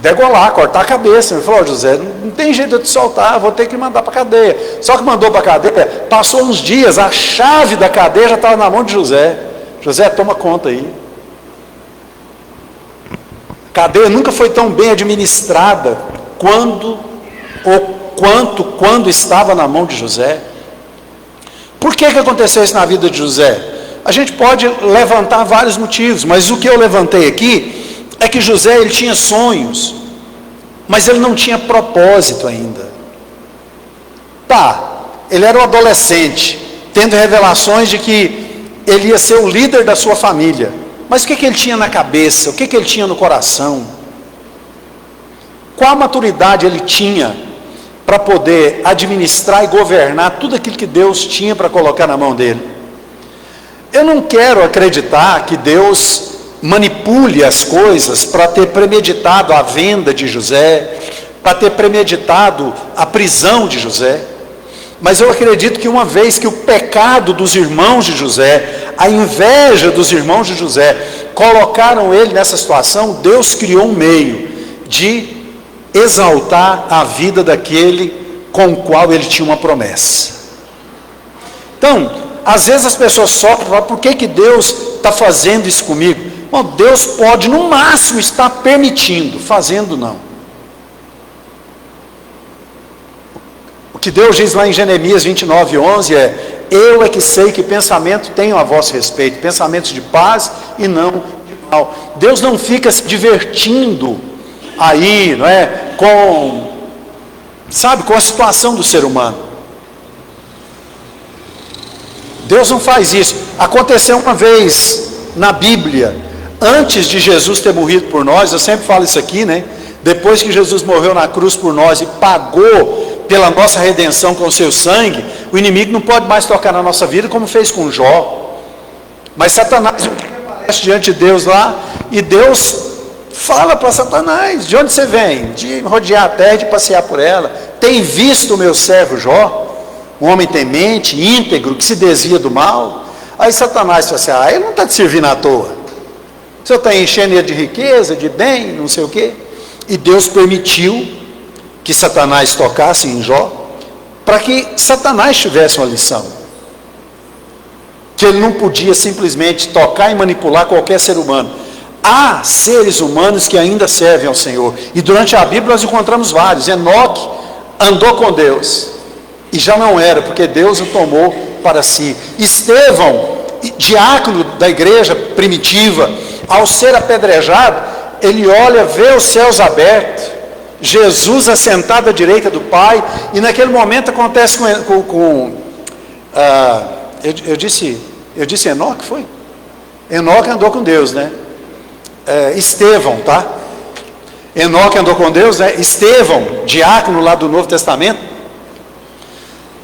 degolar, cortar a cabeça. Ele falou: José, não tem jeito de eu te soltar, vou ter que mandar para a cadeia. Só que mandou para a cadeia, passou uns dias, a chave da cadeia já estava na mão de José. José, toma conta aí. A cadeia nunca foi tão bem administrada quando estava na mão de José. Por que aconteceu isso na vida de José? A gente pode levantar vários motivos, mas o que eu levantei aqui é que José, ele tinha sonhos, mas ele não tinha propósito ainda. Ele era um adolescente, tendo revelações de que ele ia ser o líder da sua família, mas o que ele tinha na cabeça, o que ele tinha no coração? Qual a maturidade ele tinha para poder administrar e governar tudo aquilo que Deus tinha para colocar na mão dele? Eu não quero acreditar que Deus manipule as coisas para ter premeditado a venda de José, para ter premeditado a prisão de José, mas eu acredito que uma vez que o pecado dos irmãos de José, a inveja dos irmãos de José, colocaram ele nessa situação, Deus criou um meio de exaltar a vida daquele com o qual ele tinha uma promessa. Então, às vezes as pessoas sofrem, falam: por que Deus está fazendo isso comigo? Bom, Deus pode no máximo estar permitindo, fazendo não. O que Deus diz lá em Jeremias 29:11 é: eu é que sei que pensamento tenho a vosso respeito, pensamentos de paz e não de mal. Deus não fica se divertindo aí, não é, com a situação do ser humano. Deus não faz isso. Aconteceu uma vez na Bíblia, antes de Jesus ter morrido por nós, eu sempre falo isso aqui, né? Depois que Jesus morreu na cruz por nós e pagou pela nossa redenção com o seu sangue, o inimigo não pode mais tocar na nossa vida como fez com Jó. Mas Satanás aparece diante de Deus lá, e Deus fala para Satanás: de onde você vem? De rodear a terra, de passear por ela. Tem visto o meu servo Jó, um homem temente, íntegro, que se desvia do mal? Aí Satanás fala assim: ele não está te servindo à toa, o senhor está enchendo ele de riqueza, de bem, não sei o quê. E Deus permitiu que Satanás tocasse em Jó, para que Satanás tivesse uma lição, que ele não podia simplesmente tocar e manipular qualquer ser humano. Há seres humanos que ainda servem ao Senhor, e durante a Bíblia nós encontramos vários. Enoque andou com Deus, e já não era, porque Deus o tomou para si. Estevão, diácono da igreja primitiva, ao ser apedrejado, ele olha, vê os céus abertos, Jesus assentado à direita do Pai, e naquele momento acontece eu disse Enoque, foi? Enoque andou com Deus, né? Estevão, tá? Enoque andou com Deus, né? Estevão, diácono lá do Novo Testamento,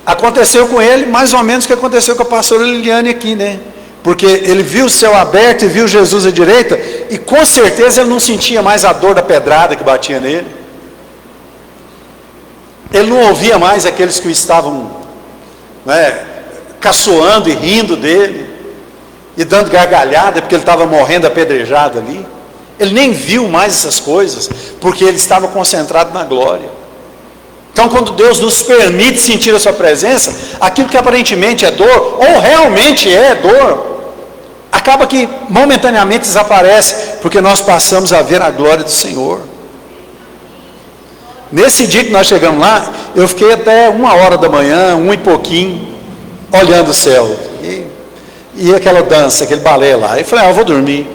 aconteceu com ele mais ou menos o que aconteceu com a pastora Liliane aqui, né? Porque ele viu o céu aberto e viu Jesus à direita, e com certeza ele não sentia mais a dor da pedrada que batia nele. Ele não ouvia mais aqueles que o estavam, né, caçoando e rindo dele, e dando gargalhada, porque ele estava morrendo apedrejado ali. Ele nem viu mais essas coisas, porque ele estava concentrado na glória. Então, quando Deus nos permite sentir a sua presença, aquilo que aparentemente é dor, ou realmente é dor, acaba que momentaneamente desaparece, porque nós passamos a ver a glória do Senhor. Nesse dia que nós chegamos lá, eu fiquei até 1h da manhã, 1 e pouquinho, olhando o céu, e aquela dança, aquele balé lá. Eu falei, eu vou dormir.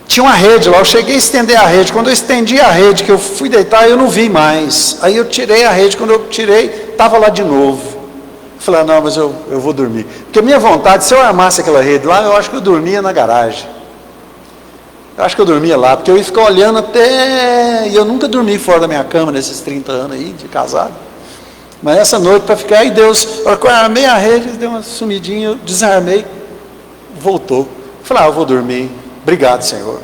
Tinha uma rede lá, eu cheguei a estender a rede. Quando eu estendi a rede, que eu fui deitar, eu não vi mais. Aí eu tirei a rede, quando eu tirei, estava lá de novo. Eu falei, não, mas eu vou dormir. Porque a minha vontade, se eu armasse aquela rede lá, eu acho que eu dormia na garagem. Eu acho que eu dormia lá, porque eu ia ficar olhando até... E eu nunca dormi fora da minha cama nesses 30 anos aí, de casado. Mas essa noite, para ficar, aí Deus... A hora que eu armei a rede, deu uma sumidinha, eu desarmei, voltou. Eu falei, eu vou dormir. Obrigado, Senhor.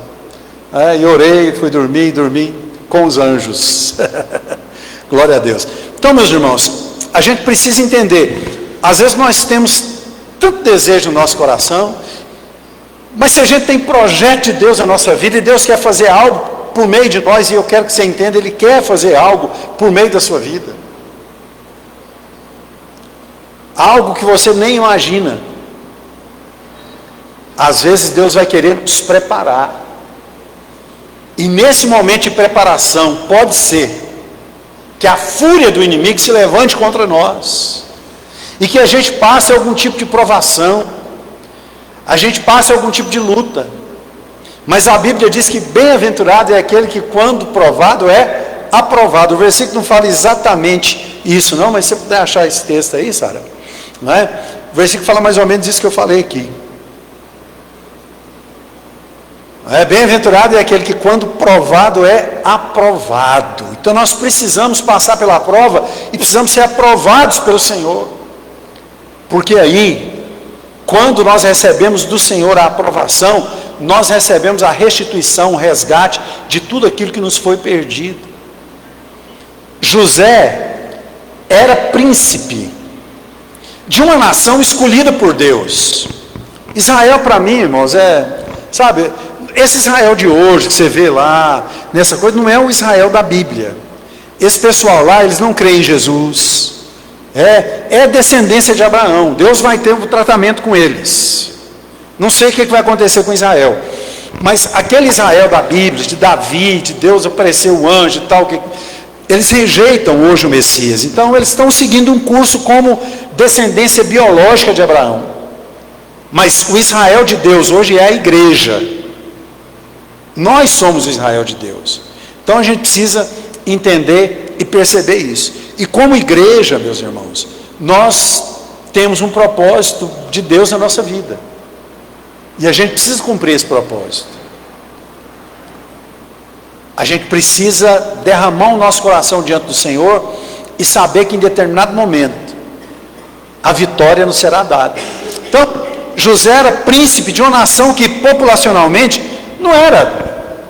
E orei, fui dormir com os anjos. Glória a Deus. Então, meus irmãos, a gente precisa entender. Às vezes nós temos tanto desejo no nosso coração, mas se a gente tem projeto de Deus na nossa vida, e Deus quer fazer algo por meio de nós, e eu quero que você entenda, Ele quer fazer algo por meio da sua vida. Algo que você nem imagina. Às vezes Deus vai querer nos preparar. E nesse momento de preparação, pode ser que a fúria do inimigo se levante contra nós. E que a gente passe algum tipo de provação. A gente passe algum tipo de luta. Mas a Bíblia diz que bem-aventurado é aquele que, quando provado, é aprovado. O versículo não fala exatamente isso, não, mas se você puder achar esse texto aí, Sara, não é? O versículo fala mais ou menos isso que eu falei aqui. Bem-aventurado é aquele que, quando provado, é aprovado. Então nós precisamos passar pela prova e precisamos ser aprovados pelo Senhor. Porque aí, quando nós recebemos do Senhor a aprovação, nós recebemos a restituição, o resgate de tudo aquilo que nos foi perdido. José era príncipe de uma nação escolhida por Deus. Israel, para mim, irmãos, sabe, esse Israel de hoje que você vê lá, nessa coisa, não é o Israel da Bíblia. Esse pessoal lá, eles não creem em Jesus. É descendência de Abraão. Deus vai ter um tratamento com eles. Não sei o que vai acontecer com Israel, mas aquele Israel da Bíblia, de Davi, de Deus apareceu o anjo e tal, eles rejeitam hoje o Messias. Então eles estão seguindo um curso como descendência biológica de Abraão. Mas o Israel de Deus hoje é a igreja. Nós somos o Israel de Deus. Então a gente precisa entender e perceber isso. E como igreja, meus irmãos, nós temos um propósito de Deus na nossa vida. E a gente precisa cumprir esse propósito. A gente precisa derramar o nosso coração diante do Senhor e saber que em determinado momento a vitória nos será dada. Então, José era príncipe de uma nação que populacionalmente não era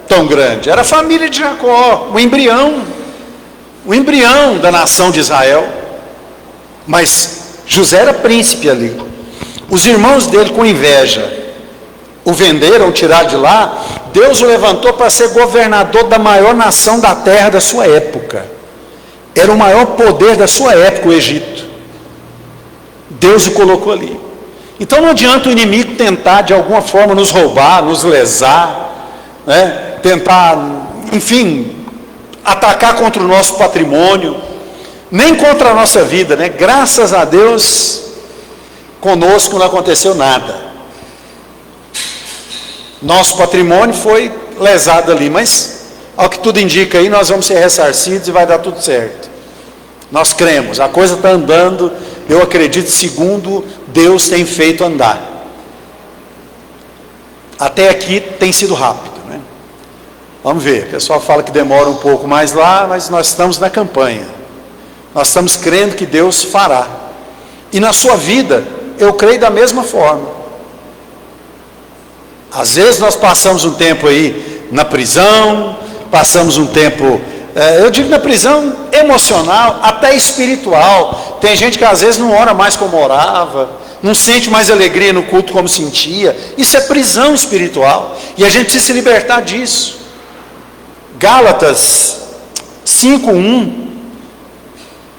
tão grande, era a família de Jacó, o embrião da nação de Israel. Mas José era príncipe ali. Os irmãos dele, com inveja, o venderam, o tiraram de lá. Deus o levantou para ser governador da maior nação da terra da sua época. Era o maior poder da sua época, o Egito. Deus o colocou ali. Então não adianta o inimigo tentar de alguma forma nos roubar, nos lesar, tentar, enfim, atacar contra o nosso patrimônio, nem contra a nossa vida, Graças a Deus, conosco não aconteceu nada. Nosso patrimônio foi lesado ali, mas ao que tudo indica aí, nós vamos ser ressarcidos e vai dar tudo certo. Nós cremos, a coisa está andando, eu acredito, segundo Deus tem feito andar. Até aqui tem sido rápido, Vamos ver, o pessoal fala que demora um pouco mais lá, mas nós estamos na campanha. Nós estamos crendo que Deus fará. E na sua vida, eu creio da mesma forma. Às vezes nós passamos um tempo aí na prisão, passamos um tempo, eu digo na prisão emocional, até espiritual. Tem gente que às vezes não ora mais como orava, não sente mais alegria no culto como sentia. Isso é prisão espiritual, e a gente precisa se libertar disso. Gálatas 5:1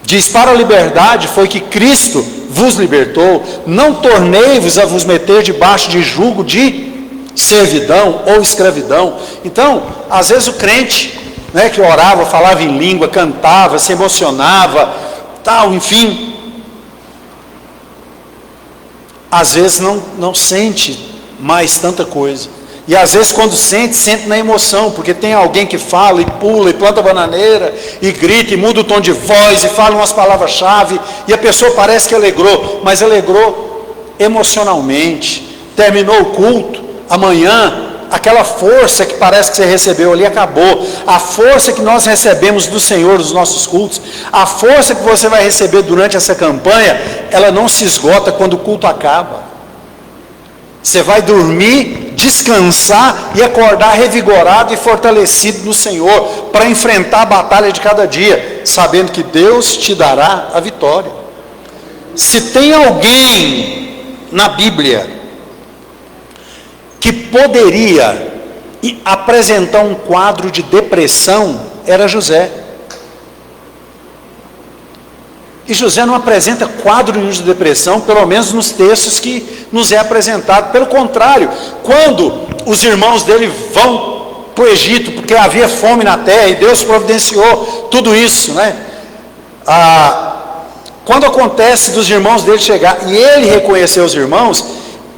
diz: para a liberdade foi que Cristo vos libertou, não tornei-vos a vos meter debaixo de jugo de servidão ou escravidão. Então, às vezes o crente, que orava, falava em língua, cantava, se emocionava, tal, enfim, às vezes não sente mais tanta coisa. E às vezes quando sente na emoção, porque tem alguém que fala e pula e planta bananeira e grita e muda o tom de voz e fala umas palavras-chave e a pessoa parece que alegrou, mas alegrou emocionalmente. Terminou o culto, amanhã aquela força que parece que você recebeu ali acabou. A força que nós recebemos do Senhor nos nossos cultos, a força que você vai receber durante essa campanha, ela não se esgota quando o culto acaba. Você vai dormir, descansar e acordar revigorado e fortalecido no Senhor, para enfrentar a batalha de cada dia, sabendo que Deus te dará a vitória. Se tem alguém na Bíblia que poderia apresentar um quadro de depressão, era José. E José não apresenta quadro nenhum de depressão, pelo menos nos textos que nos é apresentado. Pelo contrário, quando os irmãos dele vão para o Egito, porque havia fome na terra, e Deus providenciou tudo isso, né? Quando acontece dos irmãos dele chegar, e ele reconheceu os irmãos,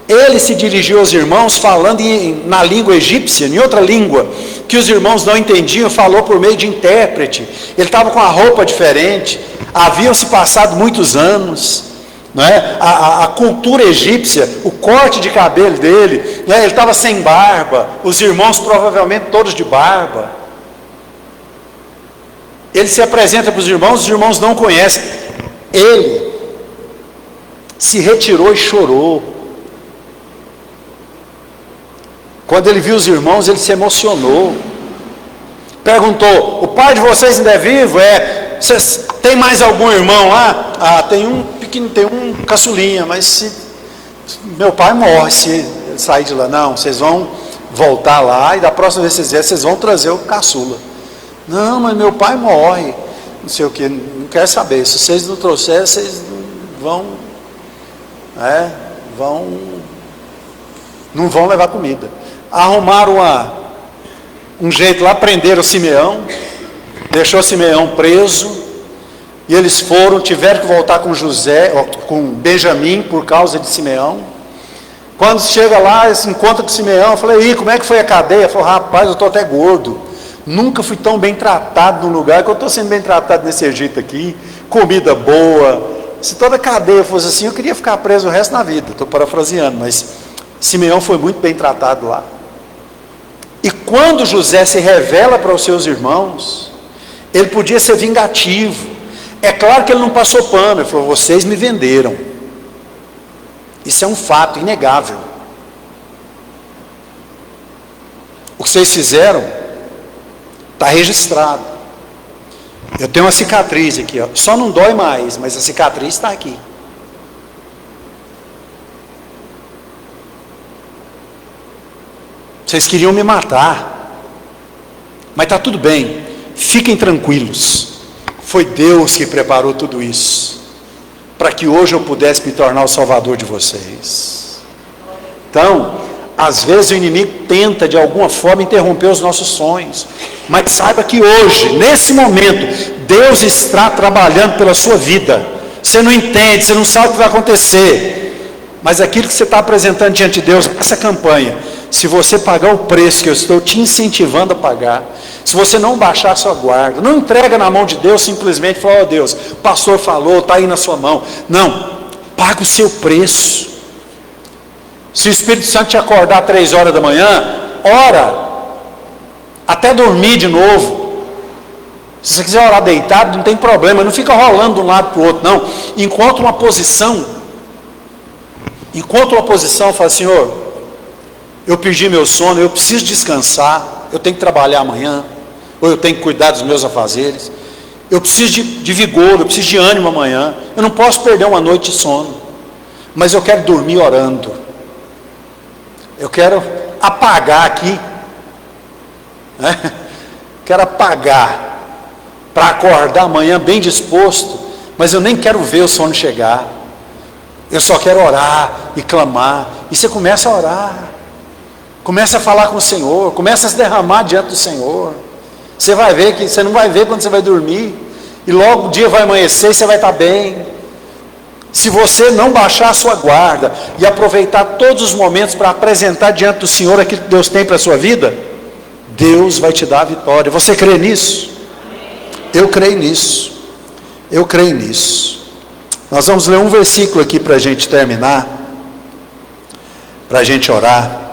ele se dirigiu aos irmãos falando na língua egípcia, em outra língua, que os irmãos não entendiam, falou por meio de intérprete. Ele estava com a roupa diferente, haviam se passado muitos anos, não é? A cultura egípcia, o corte de cabelo dele, não é? Ele estava sem barba, os irmãos provavelmente todos de barba. Ele se apresenta para os irmãos não conhecem. Ele se retirou e chorou. Quando ele viu os irmãos, ele se emocionou. Perguntou: o pai de vocês ainda é vivo? Vocês tem mais algum irmão lá? Tem um pequeno, tem um caçulinha, mas se meu pai morre se ele sair de lá. Não, vocês vão voltar lá e da próxima vez que vocês vierem, vocês vão trazer o caçula. Não, mas meu pai morre. Não sei o que, não quero saber. Se vocês não trouxerem, vocês não vão levar comida. Arrumaram um jeito lá, prenderam Simeão, deixou Simeão preso, e eles tiveram que voltar com com Benjamim, por causa de Simeão. Quando chega lá, eles encontram com Simeão, eu falei: como é que foi a cadeia? Ele falou: rapaz, eu estou até gordo, nunca fui tão bem tratado num lugar que eu estou sendo bem tratado nesse Egito aqui, comida boa. Se toda cadeia fosse assim, eu queria ficar preso o resto da vida. Estou parafraseando, mas Simeão foi muito bem tratado lá. E quando José se revela para os seus irmãos, ele podia ser vingativo. É claro que ele não passou pano, ele falou: vocês me venderam. Isso é um fato inegável. O que vocês fizeram está registrado. Eu tenho uma cicatriz aqui, ó. Só não dói mais, mas a cicatriz está aqui. Vocês queriam me matar, mas está tudo bem, fiquem tranquilos, foi Deus que preparou tudo isso, para que hoje eu pudesse me tornar o salvador de vocês. Então, às vezes o inimigo tenta de alguma forma interromper os nossos sonhos, mas saiba que hoje, nesse momento, Deus está trabalhando pela sua vida. Você não entende, você não sabe o que vai acontecer, mas aquilo que você está apresentando diante de Deus, essa campanha, se você pagar o preço que eu estou te incentivando a pagar, se você não baixar a sua guarda, não entrega na mão de Deus simplesmente, fala: Deus, o pastor falou, está aí na sua mão. Não, paga o seu preço. Se o Espírito Santo te acordar 3 horas da manhã, ora, até dormir de novo. Se você quiser orar deitado, não tem problema, não fica rolando de um lado para o outro, não. Encontra uma posição, fala: Senhor, eu perdi meu sono, eu preciso descansar, eu tenho que trabalhar amanhã, ou eu tenho que cuidar dos meus afazeres, eu preciso de vigor, eu preciso de ânimo amanhã, eu não posso perder uma noite de sono, mas eu quero dormir orando, eu quero apagar aqui, né? Quero apagar, para acordar amanhã bem disposto, mas eu nem quero ver o sono chegar, eu só quero orar e clamar. E você começa a orar, começa a falar com o Senhor, começa a se derramar diante do Senhor. Você vai ver que você não vai ver quando você vai dormir, e logo o dia vai amanhecer e você vai estar bem. se você não baixar a sua guarda e aproveitar todos os momentos para apresentar diante do Senhor aquilo que Deus tem para a sua vida, Deus vai te dar a vitória. Você crê nisso? Eu creio nisso. Eu creio nisso. Nós vamos ler um versículo aqui para a gente terminar, para a gente orar.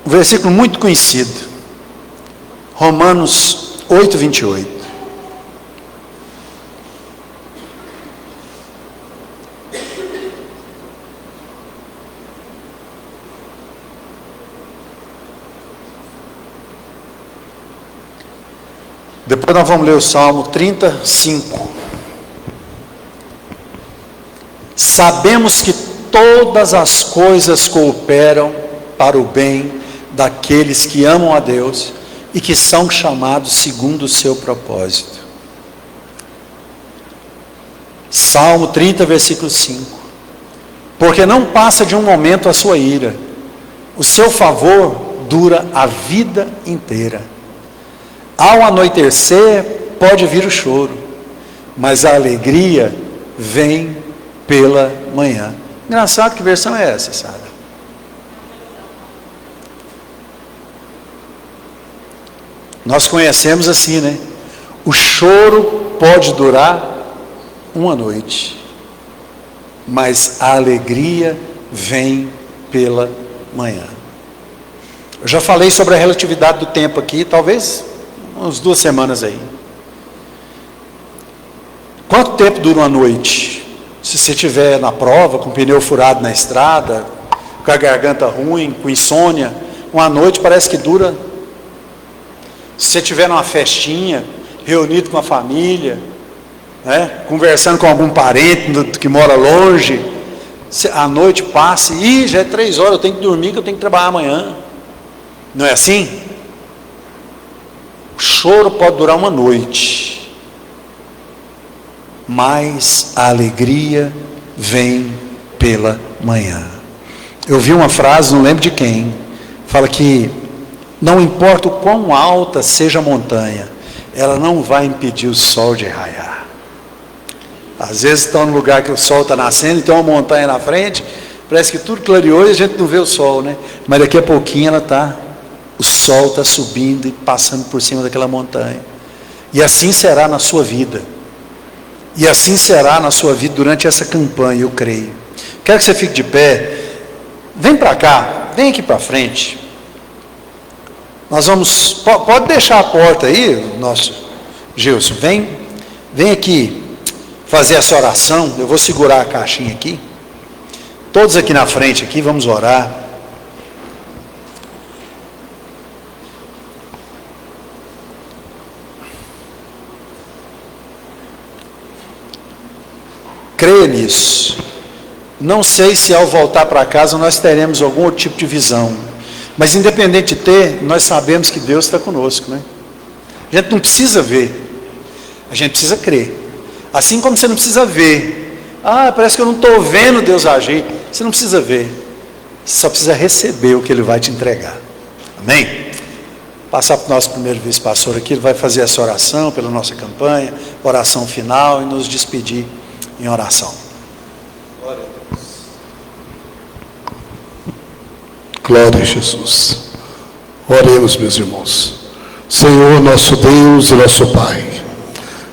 Um versículo muito conhecido, Romanos 8, 28. Depois nós vamos ler o Salmo 35. Sabemos que todas as coisas cooperam para o bem daqueles que amam a Deus e que são chamados segundo o seu propósito. Salmo 30, versículo 5. Porque não passa de um momento a sua ira, o seu favor dura a vida inteira. Ao anoitecer pode vir o choro, mas a alegria vem pela manhã. Engraçado, que versão é essa, Sara? Nós conhecemos assim, né? O choro pode durar uma noite, mas a alegria vem pela manhã. Eu já falei sobre a relatividade do tempo aqui, talvez umas 2 semanas aí. Quanto tempo dura uma noite? Se você estiver na prova, com o pneu furado na estrada, com a garganta ruim, com insônia, uma noite parece que dura. Se você estiver numa festinha, reunido com a família, né, conversando com algum parente que mora longe, a noite passa e já é 3 horas, eu tenho que dormir, que eu tenho que trabalhar amanhã. Não é assim? O choro pode durar uma noite, mas a alegria vem pela manhã. Eu vi uma frase, não lembro de quem, fala que não importa o quão alta seja a montanha, ela não vai impedir o sol de raiar. Às vezes estão no lugar que o sol está nascendo e tem uma montanha na frente, parece que tudo clareou e a gente não vê o sol, né? Mas daqui a pouquinho o sol está subindo e passando por cima daquela montanha. E assim será na sua vida. E assim será na sua vida durante essa campanha, eu creio. Quero que você fique de pé. Vem para cá, vem aqui para frente. Nós vamos, pode deixar a porta aí, nosso Gilson, vem aqui fazer essa oração. Eu vou segurar a caixinha aqui. Todos aqui na frente aqui, vamos orar. Creia nisso. Não sei se ao voltar para casa nós teremos algum outro tipo de visão, mas independente de ter, nós sabemos que Deus está conosco, né? A gente não precisa ver, a gente precisa crer. Assim como você não precisa ver, parece que eu não estou vendo Deus agir. Você não precisa ver, você só precisa receber o que Ele vai te entregar. Amém? Passar para o nosso primeiro vice-pastor aqui, ele vai fazer essa oração pela nossa campanha, oração final, e nos despedir em oração. Glória a Jesus. Oremos, meus irmãos. Senhor, nosso Deus e nosso Pai,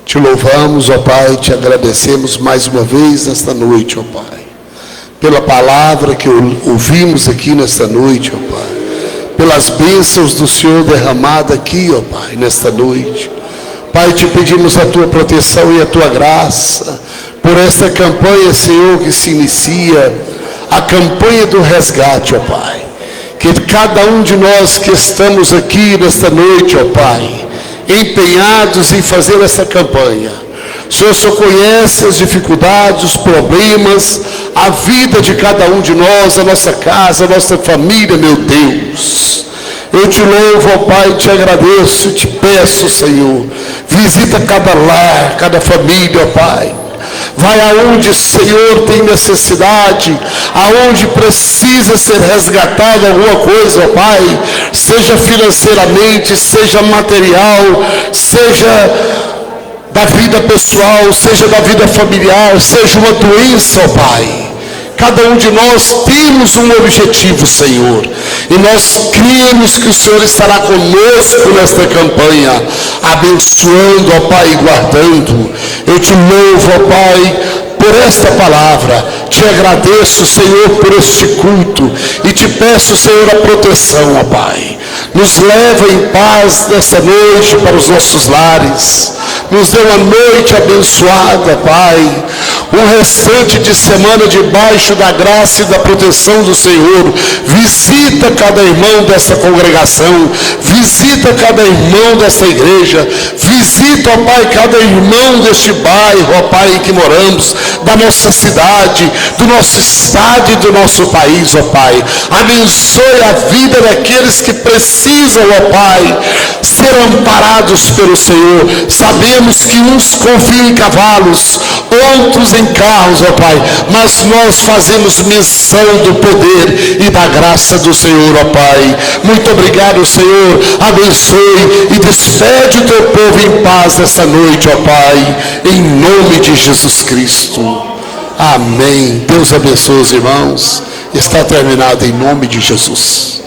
te louvamos, ó Pai, te agradecemos mais uma vez nesta noite, ó Pai, pela palavra que ouvimos aqui nesta noite, ó Pai, pelas bênçãos do Senhor derramada aqui, ó Pai, nesta noite. Pai, te pedimos a tua proteção e a tua graça por esta campanha, Senhor, que se inicia, a campanha do resgate, ó Pai. Que cada um de nós que estamos aqui nesta noite, ó Pai, empenhados em fazer essa campanha, o Senhor só conhece as dificuldades, os problemas, a vida de cada um de nós, a nossa casa, a nossa família, meu Deus. Eu te louvo, ó Pai, te agradeço, te peço, Senhor, visita cada lar, cada família, ó Pai. Vai aonde, Senhor, tem necessidade, aonde precisa ser resgatada alguma coisa, ó Pai, seja financeiramente, seja material, seja da vida pessoal, seja da vida familiar, seja uma doença, ó Pai. Cada um de nós temos um objetivo, Senhor, e nós cremos que o Senhor estará conosco nesta campanha, abençoando, ó Pai, e guardando. Eu te louvo, ó Pai, por esta palavra, te agradeço, Senhor, por este culto, e te peço, Senhor, a proteção, ó Pai. Nos leva em paz nesta noite para os nossos lares, nos dê uma noite abençoada, Pai, um restante de semana debaixo da graça e da proteção do Senhor. Visita cada irmão dessa congregação, visita cada irmão dessa igreja, visita, ó Pai, cada irmão deste bairro, ó Pai, em que moramos, da nossa cidade, do nosso estado e do nosso país, ó Pai. Abençoe a vida daqueles que precisam, ó Pai, ser amparados pelo Senhor. Sabemos que uns confiam em cavalos, outros em carros, ó Pai, mas nós fazemos menção do poder e da graça do Senhor, ó Pai. Muito obrigado, Senhor. Abençoe e despede o teu povo em paz essa noite, ó Pai, em nome de Jesus Cristo. Amém. Deus abençoe os irmãos. Está terminado em nome de Jesus.